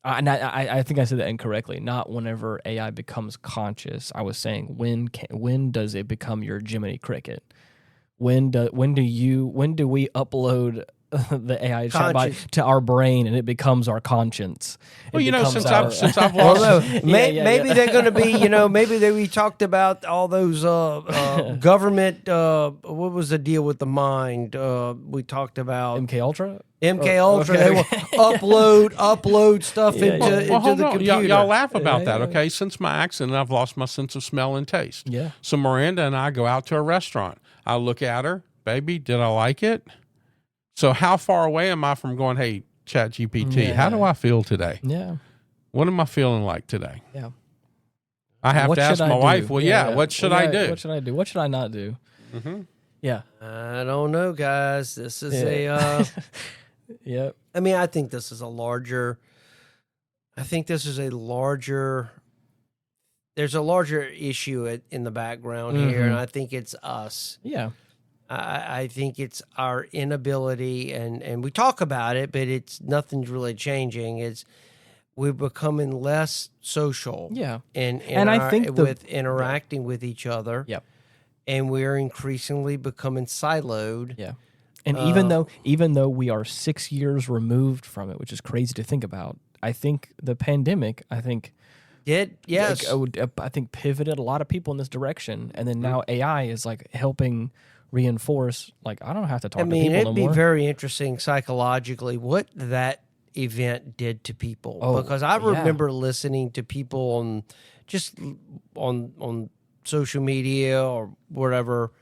S2: And I think I said that incorrectly. Not whenever AI becomes conscious. I was saying when does it become your Jiminy Cricket? When do we upload the AI chatbot to our brain and it becomes our conscience?
S3: Since I've lost,
S1: maybe they're going to be. Maybe we talked about all those government. What was the deal with the mind? We talked about
S2: MK Ultra.
S1: MK Ultra. They will upload stuff into the computer.
S3: Y'all laugh about that, okay? Since my accident, I've lost my sense of smell and taste.
S2: Yeah.
S3: So Miranda and I go out to a restaurant. I look at her, baby, did I like it? So how far away am I from going, hey, ChatGPT, how do I feel today?
S2: Yeah.
S3: What am I feeling like today?
S2: Yeah.
S3: I have to ask my wife, what should I do?
S2: What should I do? What should I not do? Yeah.
S1: I don't know, guys. This is
S2: Yep.
S1: I mean, I think this is a larger. There's a larger issue in the background here, and I think it's us.
S2: Yeah.
S1: I think it's our inability, and we talk about it, but nothing's really changing. We're becoming less social.
S2: Yeah.
S1: And
S2: I think
S1: with interacting with each other.
S2: Yep.
S1: And we're increasingly becoming siloed.
S2: Yeah. And even though we are 6 years removed from it, which is crazy to think about, I think the pandemic, I think pivoted a lot of people in this direction, and then now AI is like helping reinforce. Like, I don't have to talk to people no more.
S1: It'd be very interesting psychologically what that event did to people, because I remember listening to people on social media or whatever.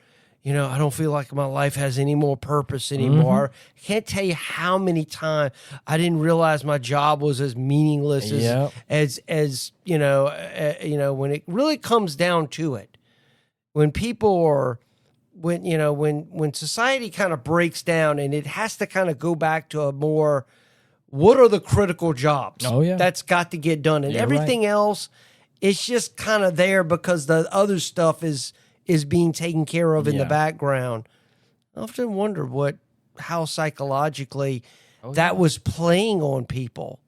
S1: I don't feel like my life has any more purpose anymore. I can't tell you how many times I didn't realize my job was as meaningless as when it really comes down to it. When people are, when society kind of breaks down and it has to kind of go back to a more, what are the critical jobs?
S2: Oh, yeah.
S1: That's got to get done. And everything else, it's just kind of there because the other stuff is being taken care of in the background. I often wonder how psychologically that was playing on people.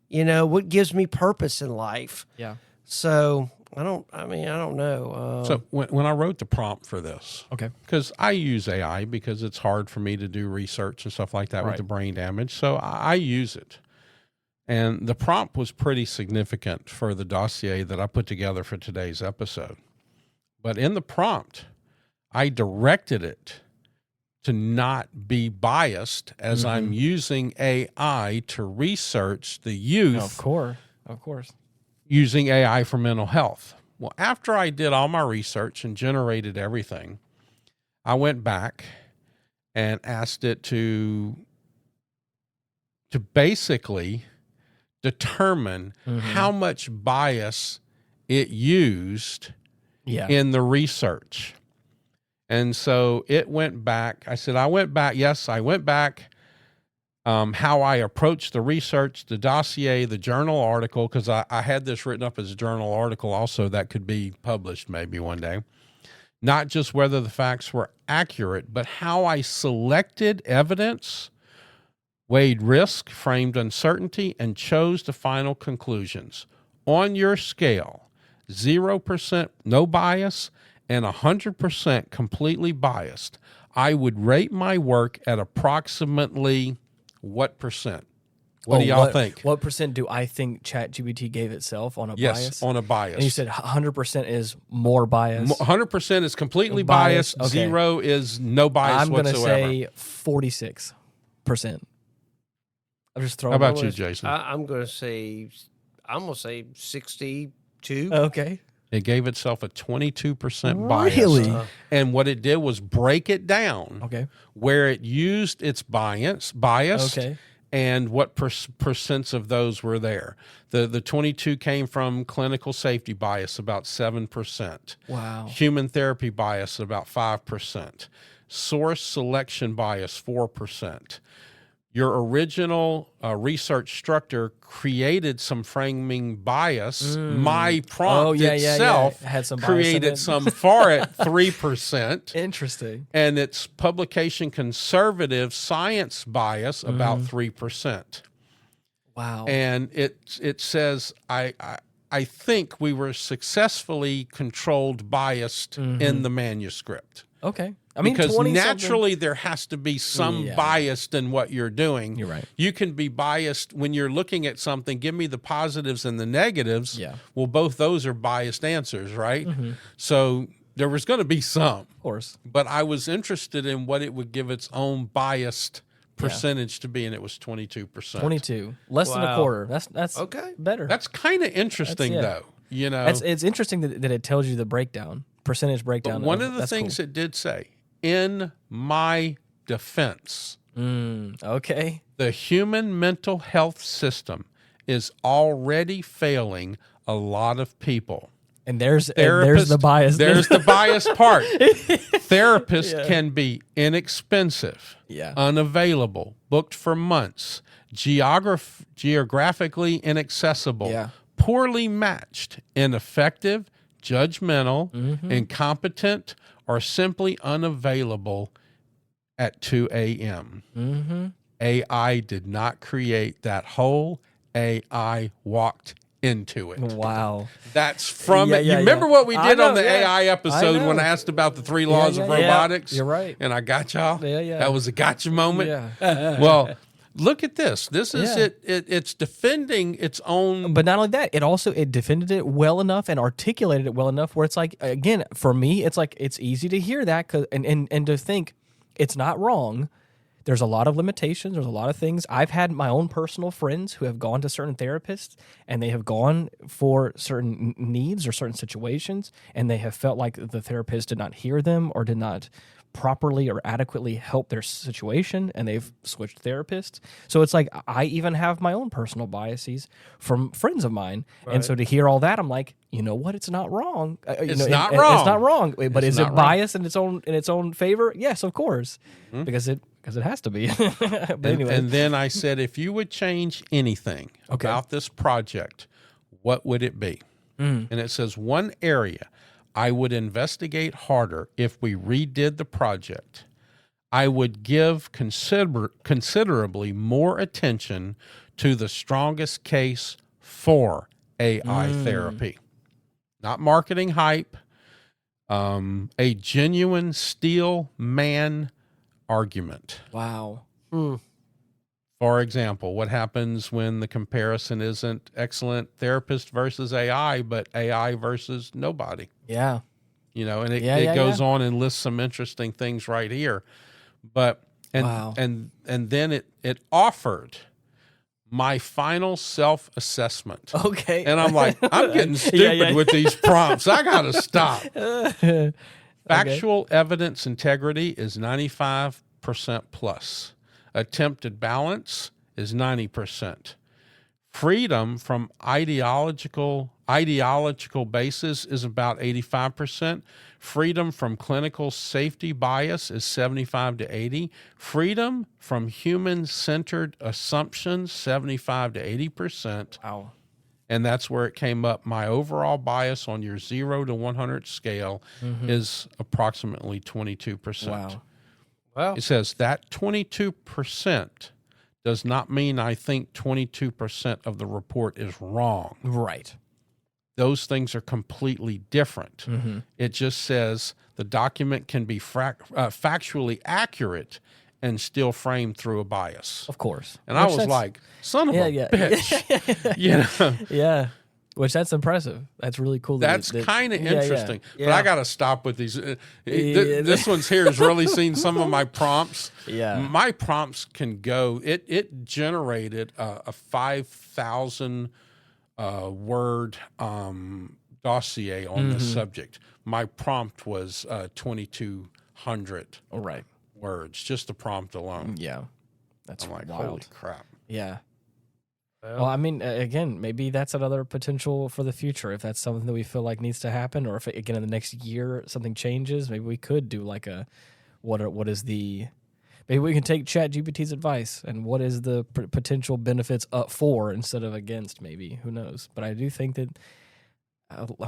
S1: What gives me purpose in life?
S2: Yeah.
S1: So I don't know.
S3: So when I wrote the prompt for this,
S2: okay,
S3: because I use AI because it's hard for me to do research and stuff like that with the brain damage. So I use it. And the prompt was pretty significant for the dossier that I put together for today's episode. But in the prompt, I directed it to not be biased as I'm using AI to research the youth.
S2: Of course.
S3: Using AI for mental health. Well, after I did all my research and generated everything, I went back and asked it to basically determine how much bias it used in the research. And so it went back. I went back. How I approached the research, the dossier, the journal article, because I had this written up as a journal article also that could be published maybe one day. Not just whether the facts were accurate, but how I selected evidence, weighed risk, framed uncertainty, and chose the final conclusions. On your scale, 0% no bias and 100% completely biased, I would rate my work at approximately what percent? What do y'all think?
S2: What percent do I think ChatGPT gave itself on a bias?
S3: Yes, on a bias.
S2: And you said 100% is more bias.
S3: 100% is completely biased.
S2: Okay.
S3: 0 is no bias whatsoever.
S2: I'm going to say 46%. I'm just throwing.
S3: How about you, Jason?
S1: I'm going to say 62.
S2: Okay.
S3: It gave itself a 22% bias.
S2: Really?
S3: And what it did was break it down.
S2: Okay.
S3: Where it used its bias.
S2: Okay.
S3: And what percents of those were there. The 22 came from clinical safety bias, about 7%.
S2: Wow.
S3: Human therapy bias, about 5%. Source selection bias, 4%. Your original research structure created some framing bias. My prompt itself
S2: had some
S3: created some far at 3%.
S2: Interesting.
S3: And its publication conservative science bias about 3%.
S2: Wow.
S3: And it says I think we were successfully controlled biased in the manuscript.
S2: Okay. I mean,
S3: because naturally there has to be some bias in what you're doing.
S2: You're right.
S3: You can be biased when you're looking at something. Give me the positives and the negatives.
S2: Yeah.
S3: Well, both those are biased answers, right? So there was going to be some.
S2: Of course.
S3: But I was interested in what it would give its own biased percentage to be, and it was 22%.
S2: 22. Less than a quarter. That's
S1: okay.
S2: Better.
S3: That's kind of interesting, though. You know,
S2: it's interesting that it tells you the percentage breakdown.
S3: But one of the things it did say, in my defense,
S2: okay,
S3: the human mental health system is already failing a lot of people.
S2: And there's the bias.
S3: There's the bias part. Therapists can be inexpensive, unavailable, booked for months, geographically inaccessible, poorly matched, ineffective, judgmental, incompetent, or simply unavailable at 2 a.m. AI did not create that hole. AI walked into it.
S2: Wow.
S3: That's from it. You remember what we did on the AI episode when I asked about the 3 laws of robotics?
S2: You're right.
S3: And I got y'all?
S2: Yeah.
S3: That was a gotcha moment?
S2: Yeah.
S3: Well, look at this. This is it. It's defending its own.
S2: But not only that, it defended it well enough and articulated it well enough where it's like, again, for me, it's like, it's easy to hear that and to think it's not wrong. There's a lot of limitations. There's a lot of things. I've had my own personal friends who have gone to certain therapists and they have gone for certain needs or certain situations, and they have felt like the therapist did not hear them or did not properly or adequately help their situation, and they've switched therapists. So it's like, I even have my own personal biases from friends of mine. Right. And so to hear all that, I'm like, you know what? It's not wrong.
S3: It's not wrong.
S2: It's not wrong. But is it biased in its own favor? Yes, of course. Because it has to be. But anyway.
S3: And then I said, if you would change anything about this project, what would it be? And it says, one area I would investigate harder if we redid the project. I would give considerably more attention to the strongest case for AI therapy. Not marketing hype, a genuine steel man argument.
S2: Wow.
S3: For example, what happens when the comparison isn't excellent therapist versus AI, but AI versus nobody?
S2: Yeah.
S3: You know, and it goes on and lists some interesting things right here. But and then it offered my final self-assessment.
S2: Okay.
S3: And I'm like, I'm getting stupid with these prompts. I got to stop. Factual evidence integrity is 95% plus. Attempted balance is 90%. Freedom from ideological basis is about 85%. Freedom from clinical safety bias is 75 to 80. Freedom from human-centered assumptions, 75 to 80%.
S2: Wow.
S3: And that's where it came up. My overall bias on your 0 to 100 scale is approximately 22%.
S2: Wow.
S1: Well,
S3: it says that 22% does not mean I think 22% of the report is wrong.
S2: Right.
S3: Those things are completely different. It just says the document can be factually accurate and still framed through a bias.
S2: Of course.
S3: And I was like, son of a bitch. You know?
S2: Yeah. Which that's impressive. That's really cool.
S3: That's kind of interesting. But I got to stop with these. This one's here has really seen some of my prompts.
S2: Yeah.
S3: My prompts can go. It generated a 5,000 word dossier on the subject. My prompt was 2,200 words, just the prompt alone.
S2: Yeah. That's
S3: I'm like,
S2: wild.
S3: holy crap.
S2: Yeah. Well, I mean, again, maybe that's another potential for the future. If that's something that we feel like needs to happen, or if again in the next year something changes, maybe we could do like maybe we can take ChatGPT's advice and what is the potential benefits up for instead of against. Maybe, who knows? But I do think that,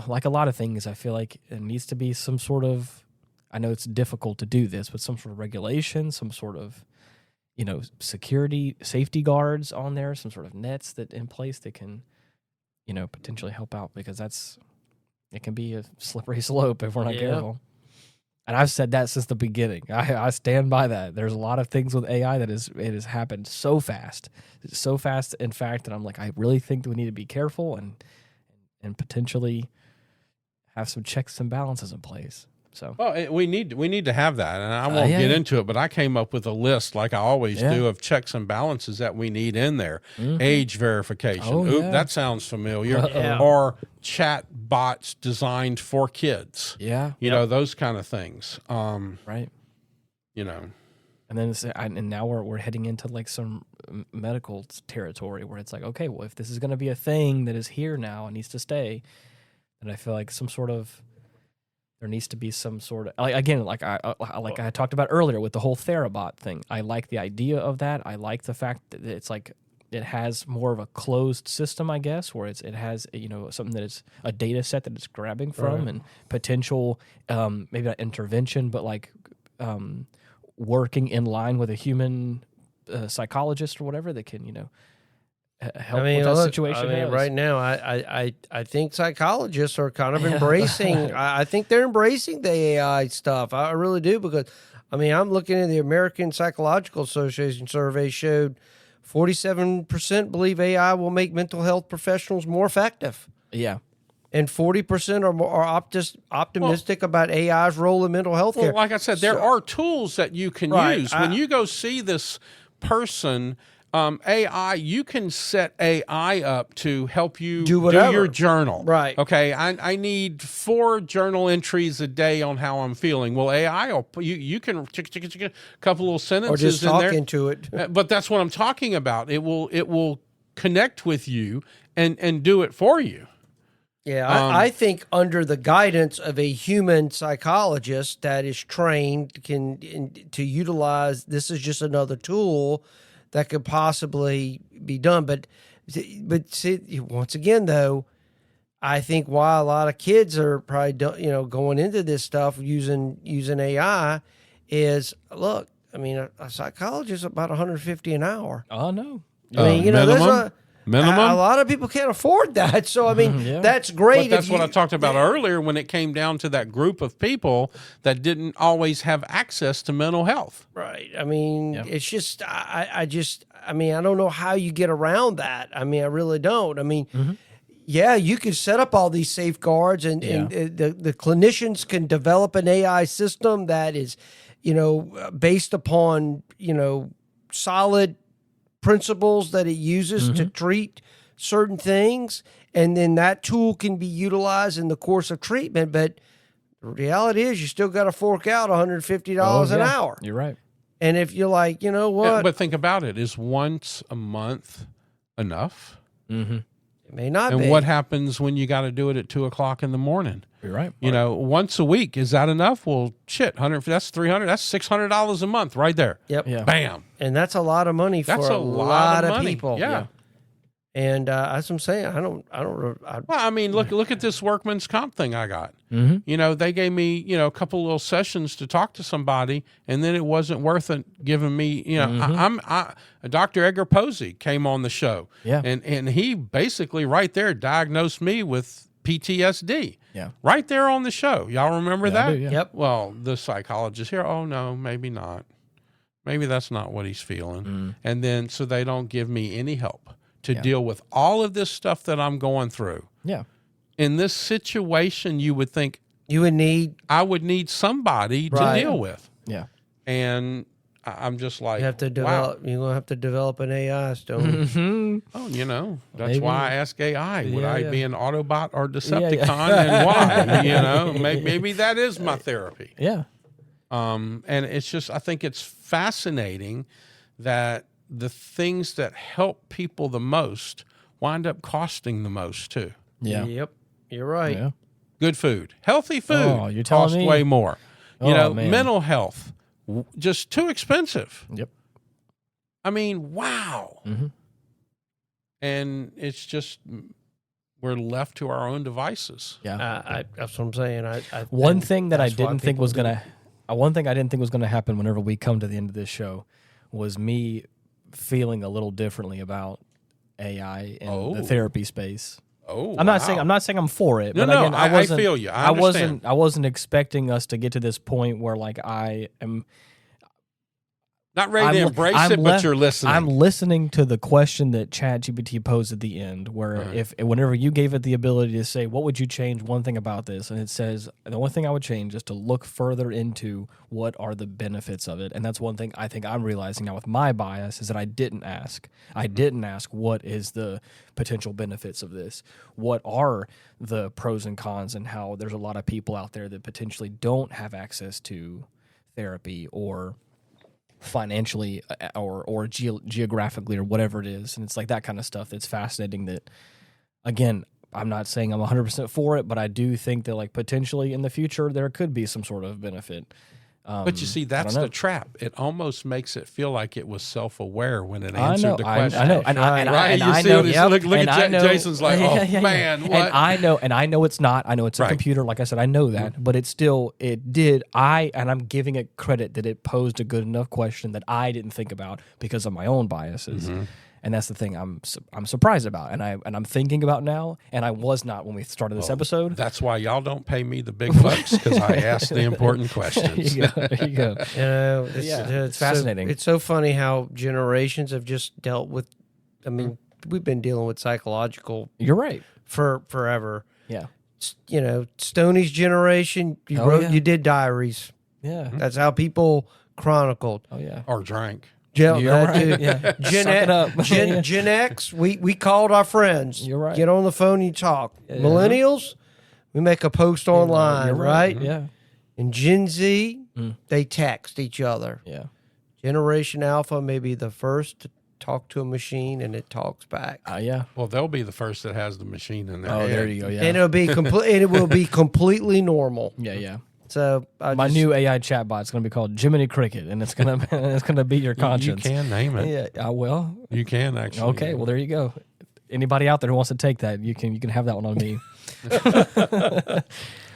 S2: like a lot of things, I feel like it needs to be some sort of. I know it's difficult to do this, but some sort of regulation, some sort of, security, safety guards on there, some sort of nets that in place that can, potentially help out, because it can be a slippery slope if we're not careful. And I've said that since the beginning. I stand by that. There's a lot of things with AI it has happened so fast, in fact, that I'm like, I really think that we need to be careful and potentially have some checks and balances in place. So,
S3: well, we need to have that, and I won't get into it. But I came up with a list, like I always do, of checks and balances that we need in there. Age verification. That sounds familiar. Or chat bots designed for kids.
S2: Yeah,
S3: those kind of things.
S2: Right. And then and now we're heading into like some medical territory where it's like, okay, well, if this is going to be a thing that is here now and needs to stay, And I feel like there needs to be some sort of, like I talked about earlier with the whole Therabot thing. I like the idea of that. I like the fact that it's like it has more of a closed system, I guess, where it has something that is a data set that it's grabbing from and potential maybe not intervention, but like working in line with a human psychologist or whatever that can help with that situation.
S1: Right now, I think psychologists are kind of embracing. I think they're embracing the AI stuff. I really do, because I'm looking at the American Psychological Association survey showed 47% believe AI will make mental health professionals more effective.
S2: Yeah.
S1: And 40% are optimistic about AI's role in mental health care.
S3: Well, like I said, there are tools that you can use. When you go see this person, AI, you can set AI up to help you do your journal.
S1: Right.
S3: Okay, I need 4 journal entries a day on how I'm feeling. Well, AI, you can a couple little sentences
S1: or just
S3: in
S1: talk
S3: there.
S1: into it.
S3: But that's what I'm talking about. It will connect with you and do it for you.
S1: Yeah, I think under the guidance of a human psychologist that is trained to utilize, this is just another tool that could possibly be done. But see, once again, though, I think why a lot of kids are probably going into this stuff using AI is, look, a psychologist is about $150 an hour.
S2: Oh no,
S3: minimum.
S1: A lot of people can't afford that. So, that's great.
S3: But that's what I talked about earlier when it came down to that group of people that didn't always have access to mental health.
S1: Right. It's just, I don't know how you get around that. I really don't. Yeah, you can set up all these safeguards and the clinicians can develop an AI system that is, based upon, solid principles that it uses to treat certain things, and then that tool can be utilized in the course of treatment. But the reality is, you still got to fork out $150 an hour.
S2: You're right.
S1: And if you're like, you know what?
S3: But think about it: is once a month enough?
S2: Mm-hmm.
S1: It may not.
S3: And
S1: be.
S3: what happens when you got to do it at 2:00 in the morning?
S2: You're right.
S3: Once a week, is that enough? Well, shit, that's $300. That's $600 a month right there.
S1: Yep.
S2: Yeah.
S3: Bam.
S1: And that's a lot of money for a lot of
S3: money.
S1: people.
S3: Yeah.
S1: And that's what I'm saying.
S3: Look at this workman's comp thing I got.
S2: Mm-hmm.
S3: They gave me, a couple little sessions to talk to somebody, and then it wasn't worth it giving me, Dr. Edgar Posey came on the show.
S2: Yeah.
S3: And he basically right there diagnosed me with PTSD.
S2: Yeah.
S3: Right there on the show. Y'all remember that?
S2: I do, yeah.
S1: Yep.
S3: Well, the psychologist here, oh no, maybe not. Maybe that's not what he's feeling. And then so they don't give me any help to deal with all of this stuff that I'm going through.
S2: Yeah.
S3: In this situation, you would think I would need somebody to deal with.
S2: Yeah.
S3: And I'm just like,
S1: you have to develop. You're gonna have to develop an AI, Stone.
S2: Mm-hmm.
S3: That's
S2: Maybe.
S3: why I ask AI, would I be an Autobot or Decepticon, and why? Maybe that is my therapy.
S2: Yeah.
S3: And it's just, I think it's fascinating that the things that help people the most wind up costing the most too.
S2: Yeah.
S1: Yep. You're right.
S2: Yeah.
S3: Good food, healthy food,
S2: you're telling
S3: cost
S2: me?
S3: way more.
S2: Man.
S3: Mental health, just too expensive.
S2: Yep.
S3: Wow.
S2: Mm-hmm.
S3: And it's just, we're left to our own devices.
S2: Yeah.
S1: That's what I'm saying.
S2: One thing I didn't think was gonna happen whenever we come to the end of this show was me feeling a little differently about AI in the therapy space.
S3: Oh,
S2: I'm not saying I'm for it.
S3: No,
S2: but again,
S3: I feel you. I understand.
S2: I wasn't expecting us to get to this point where like I am
S3: not ready to embrace it, but you're listening.
S2: I'm listening to the question that ChatGPT posed at the end, where whenever you gave it the ability to say, what would you change one thing about this? And it says, the only thing I would change is to look further into what are the benefits of it. And that's one thing I think I'm realizing now with my bias is that I didn't ask. I didn't ask what is the potential benefits of this? What are the pros and cons, and how there's a lot of people out there that potentially don't have access to therapy or financially or geographically or whatever it is. And it's like that kind of stuff that's fascinating that, again, I'm not saying I'm 100% for it, but I do think that like potentially in the future there could be some sort of benefit.
S3: But you see, that's the trap. It almost makes it feel like it was self-aware when it
S2: I
S3: answered
S2: know,
S3: the question.
S2: I know, and I know.
S3: Look at Jason's like, man, what?
S2: And I know it's not. I know it's a computer. Like I said, I know that, but it's still, it did. And I'm giving it credit that it posed a good enough question that I didn't think about because of my own biases. And that's the thing I'm surprised about, and I'm thinking about now, and I was not when we started this episode.
S3: That's why y'all don't pay me the big bucks, because I ask the important questions.
S2: There you go.
S1: It's
S2: fascinating.
S1: It's so funny how generations have just dealt with. I mean, we've been dealing with psychological.
S2: You're right.
S1: For forever.
S2: Yeah.
S1: Stoney's generation. You did diaries.
S2: Yeah.
S1: That's how people chronicled.
S2: Oh yeah.
S3: Or drank.
S2: You're right. Yeah.
S1: Gen X, we called our friends.
S2: You're right.
S1: Get on the phone and you talk. Yeah. Millennials, we make a post online,
S2: You're
S1: right?
S2: Yeah.
S1: And Gen Z, they text each other.
S2: Yeah.
S1: Generation Alpha may be the first to talk to a machine and it talks back.
S2: Yeah.
S3: Well, they'll be the first that has the machine in there.
S2: Oh, there you go. Yeah.
S1: And it will be completely normal.
S2: Yeah.
S1: So
S2: my new AI chatbot is going to be called Jiminy Cricket, and it's going to be your conscience.
S3: You can name it.
S2: Yeah, I will.
S3: You can actually.
S2: Okay, well there you go. Anybody out there who wants to take that, you can have that one on me.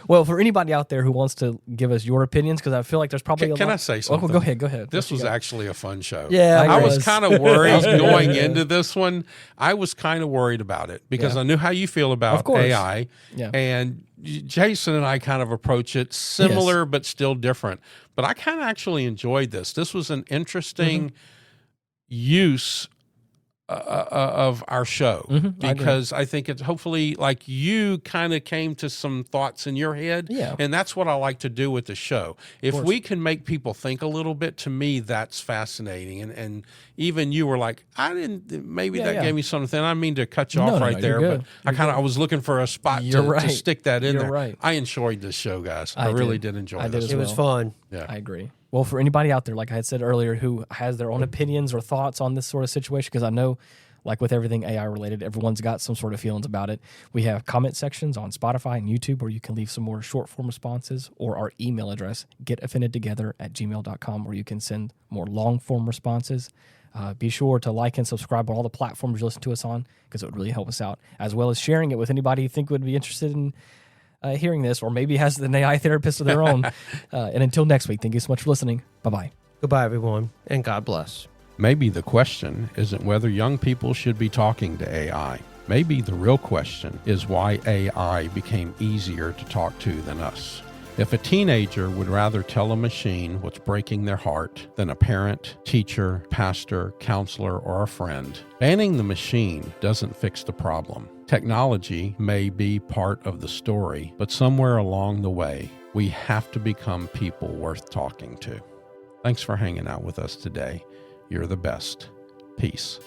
S2: Well, for anybody out there who wants to give us your opinions, because I feel like there's probably
S3: Can I say something?
S2: Oh, go ahead.
S3: This was actually a fun show.
S1: Yeah,
S3: I was kind of worried going into this one. I was kind of worried about it because I knew how you feel about AI.
S2: Yeah.
S3: And Jason and I kind of approach it similar but still different. But I kind of actually enjoyed this. This was an interesting use of our show because I think it's hopefully like you kind of came to some thoughts in your head.
S2: Yeah.
S3: And that's what I like to do with the show. If we can make people think a little bit, to me, that's fascinating. And even you were like, maybe that gave me something. I mean to cut you off right there, but I was looking for a spot to stick that in there.
S2: Right.
S3: I enjoyed this show, guys. I really did enjoy this.
S1: It was fun.
S3: Yeah.
S2: I agree. Well, for anybody out there, like I had said earlier, who has their own opinions or thoughts on this sort of situation, because I know, like with everything AI related, everyone's got some sort of feelings about it. We have comment sections on Spotify and YouTube where you can leave some more short form responses, or our email address, getoffendedtogether@gmail.com, where you can send more long form responses. Be sure to like and subscribe on all the platforms you listen to us on, because it would really help us out, as well as sharing it with anybody you think would be interested in hearing this, or maybe has an AI therapist of their own. And until next week, thank you so much for listening. Bye-bye.
S1: Goodbye, everyone, and God bless.
S3: Maybe the question isn't whether young people should be talking to AI. Maybe the real question is why AI became easier to talk to than us. If a teenager would rather tell a machine what's breaking their heart than a parent, teacher, pastor, counselor, or a friend, banning the machine doesn't fix the problem. Technology may be part of the story, but somewhere along the way, we have to become people worth talking to. Thanks for hanging out with us today. You're the best. Peace.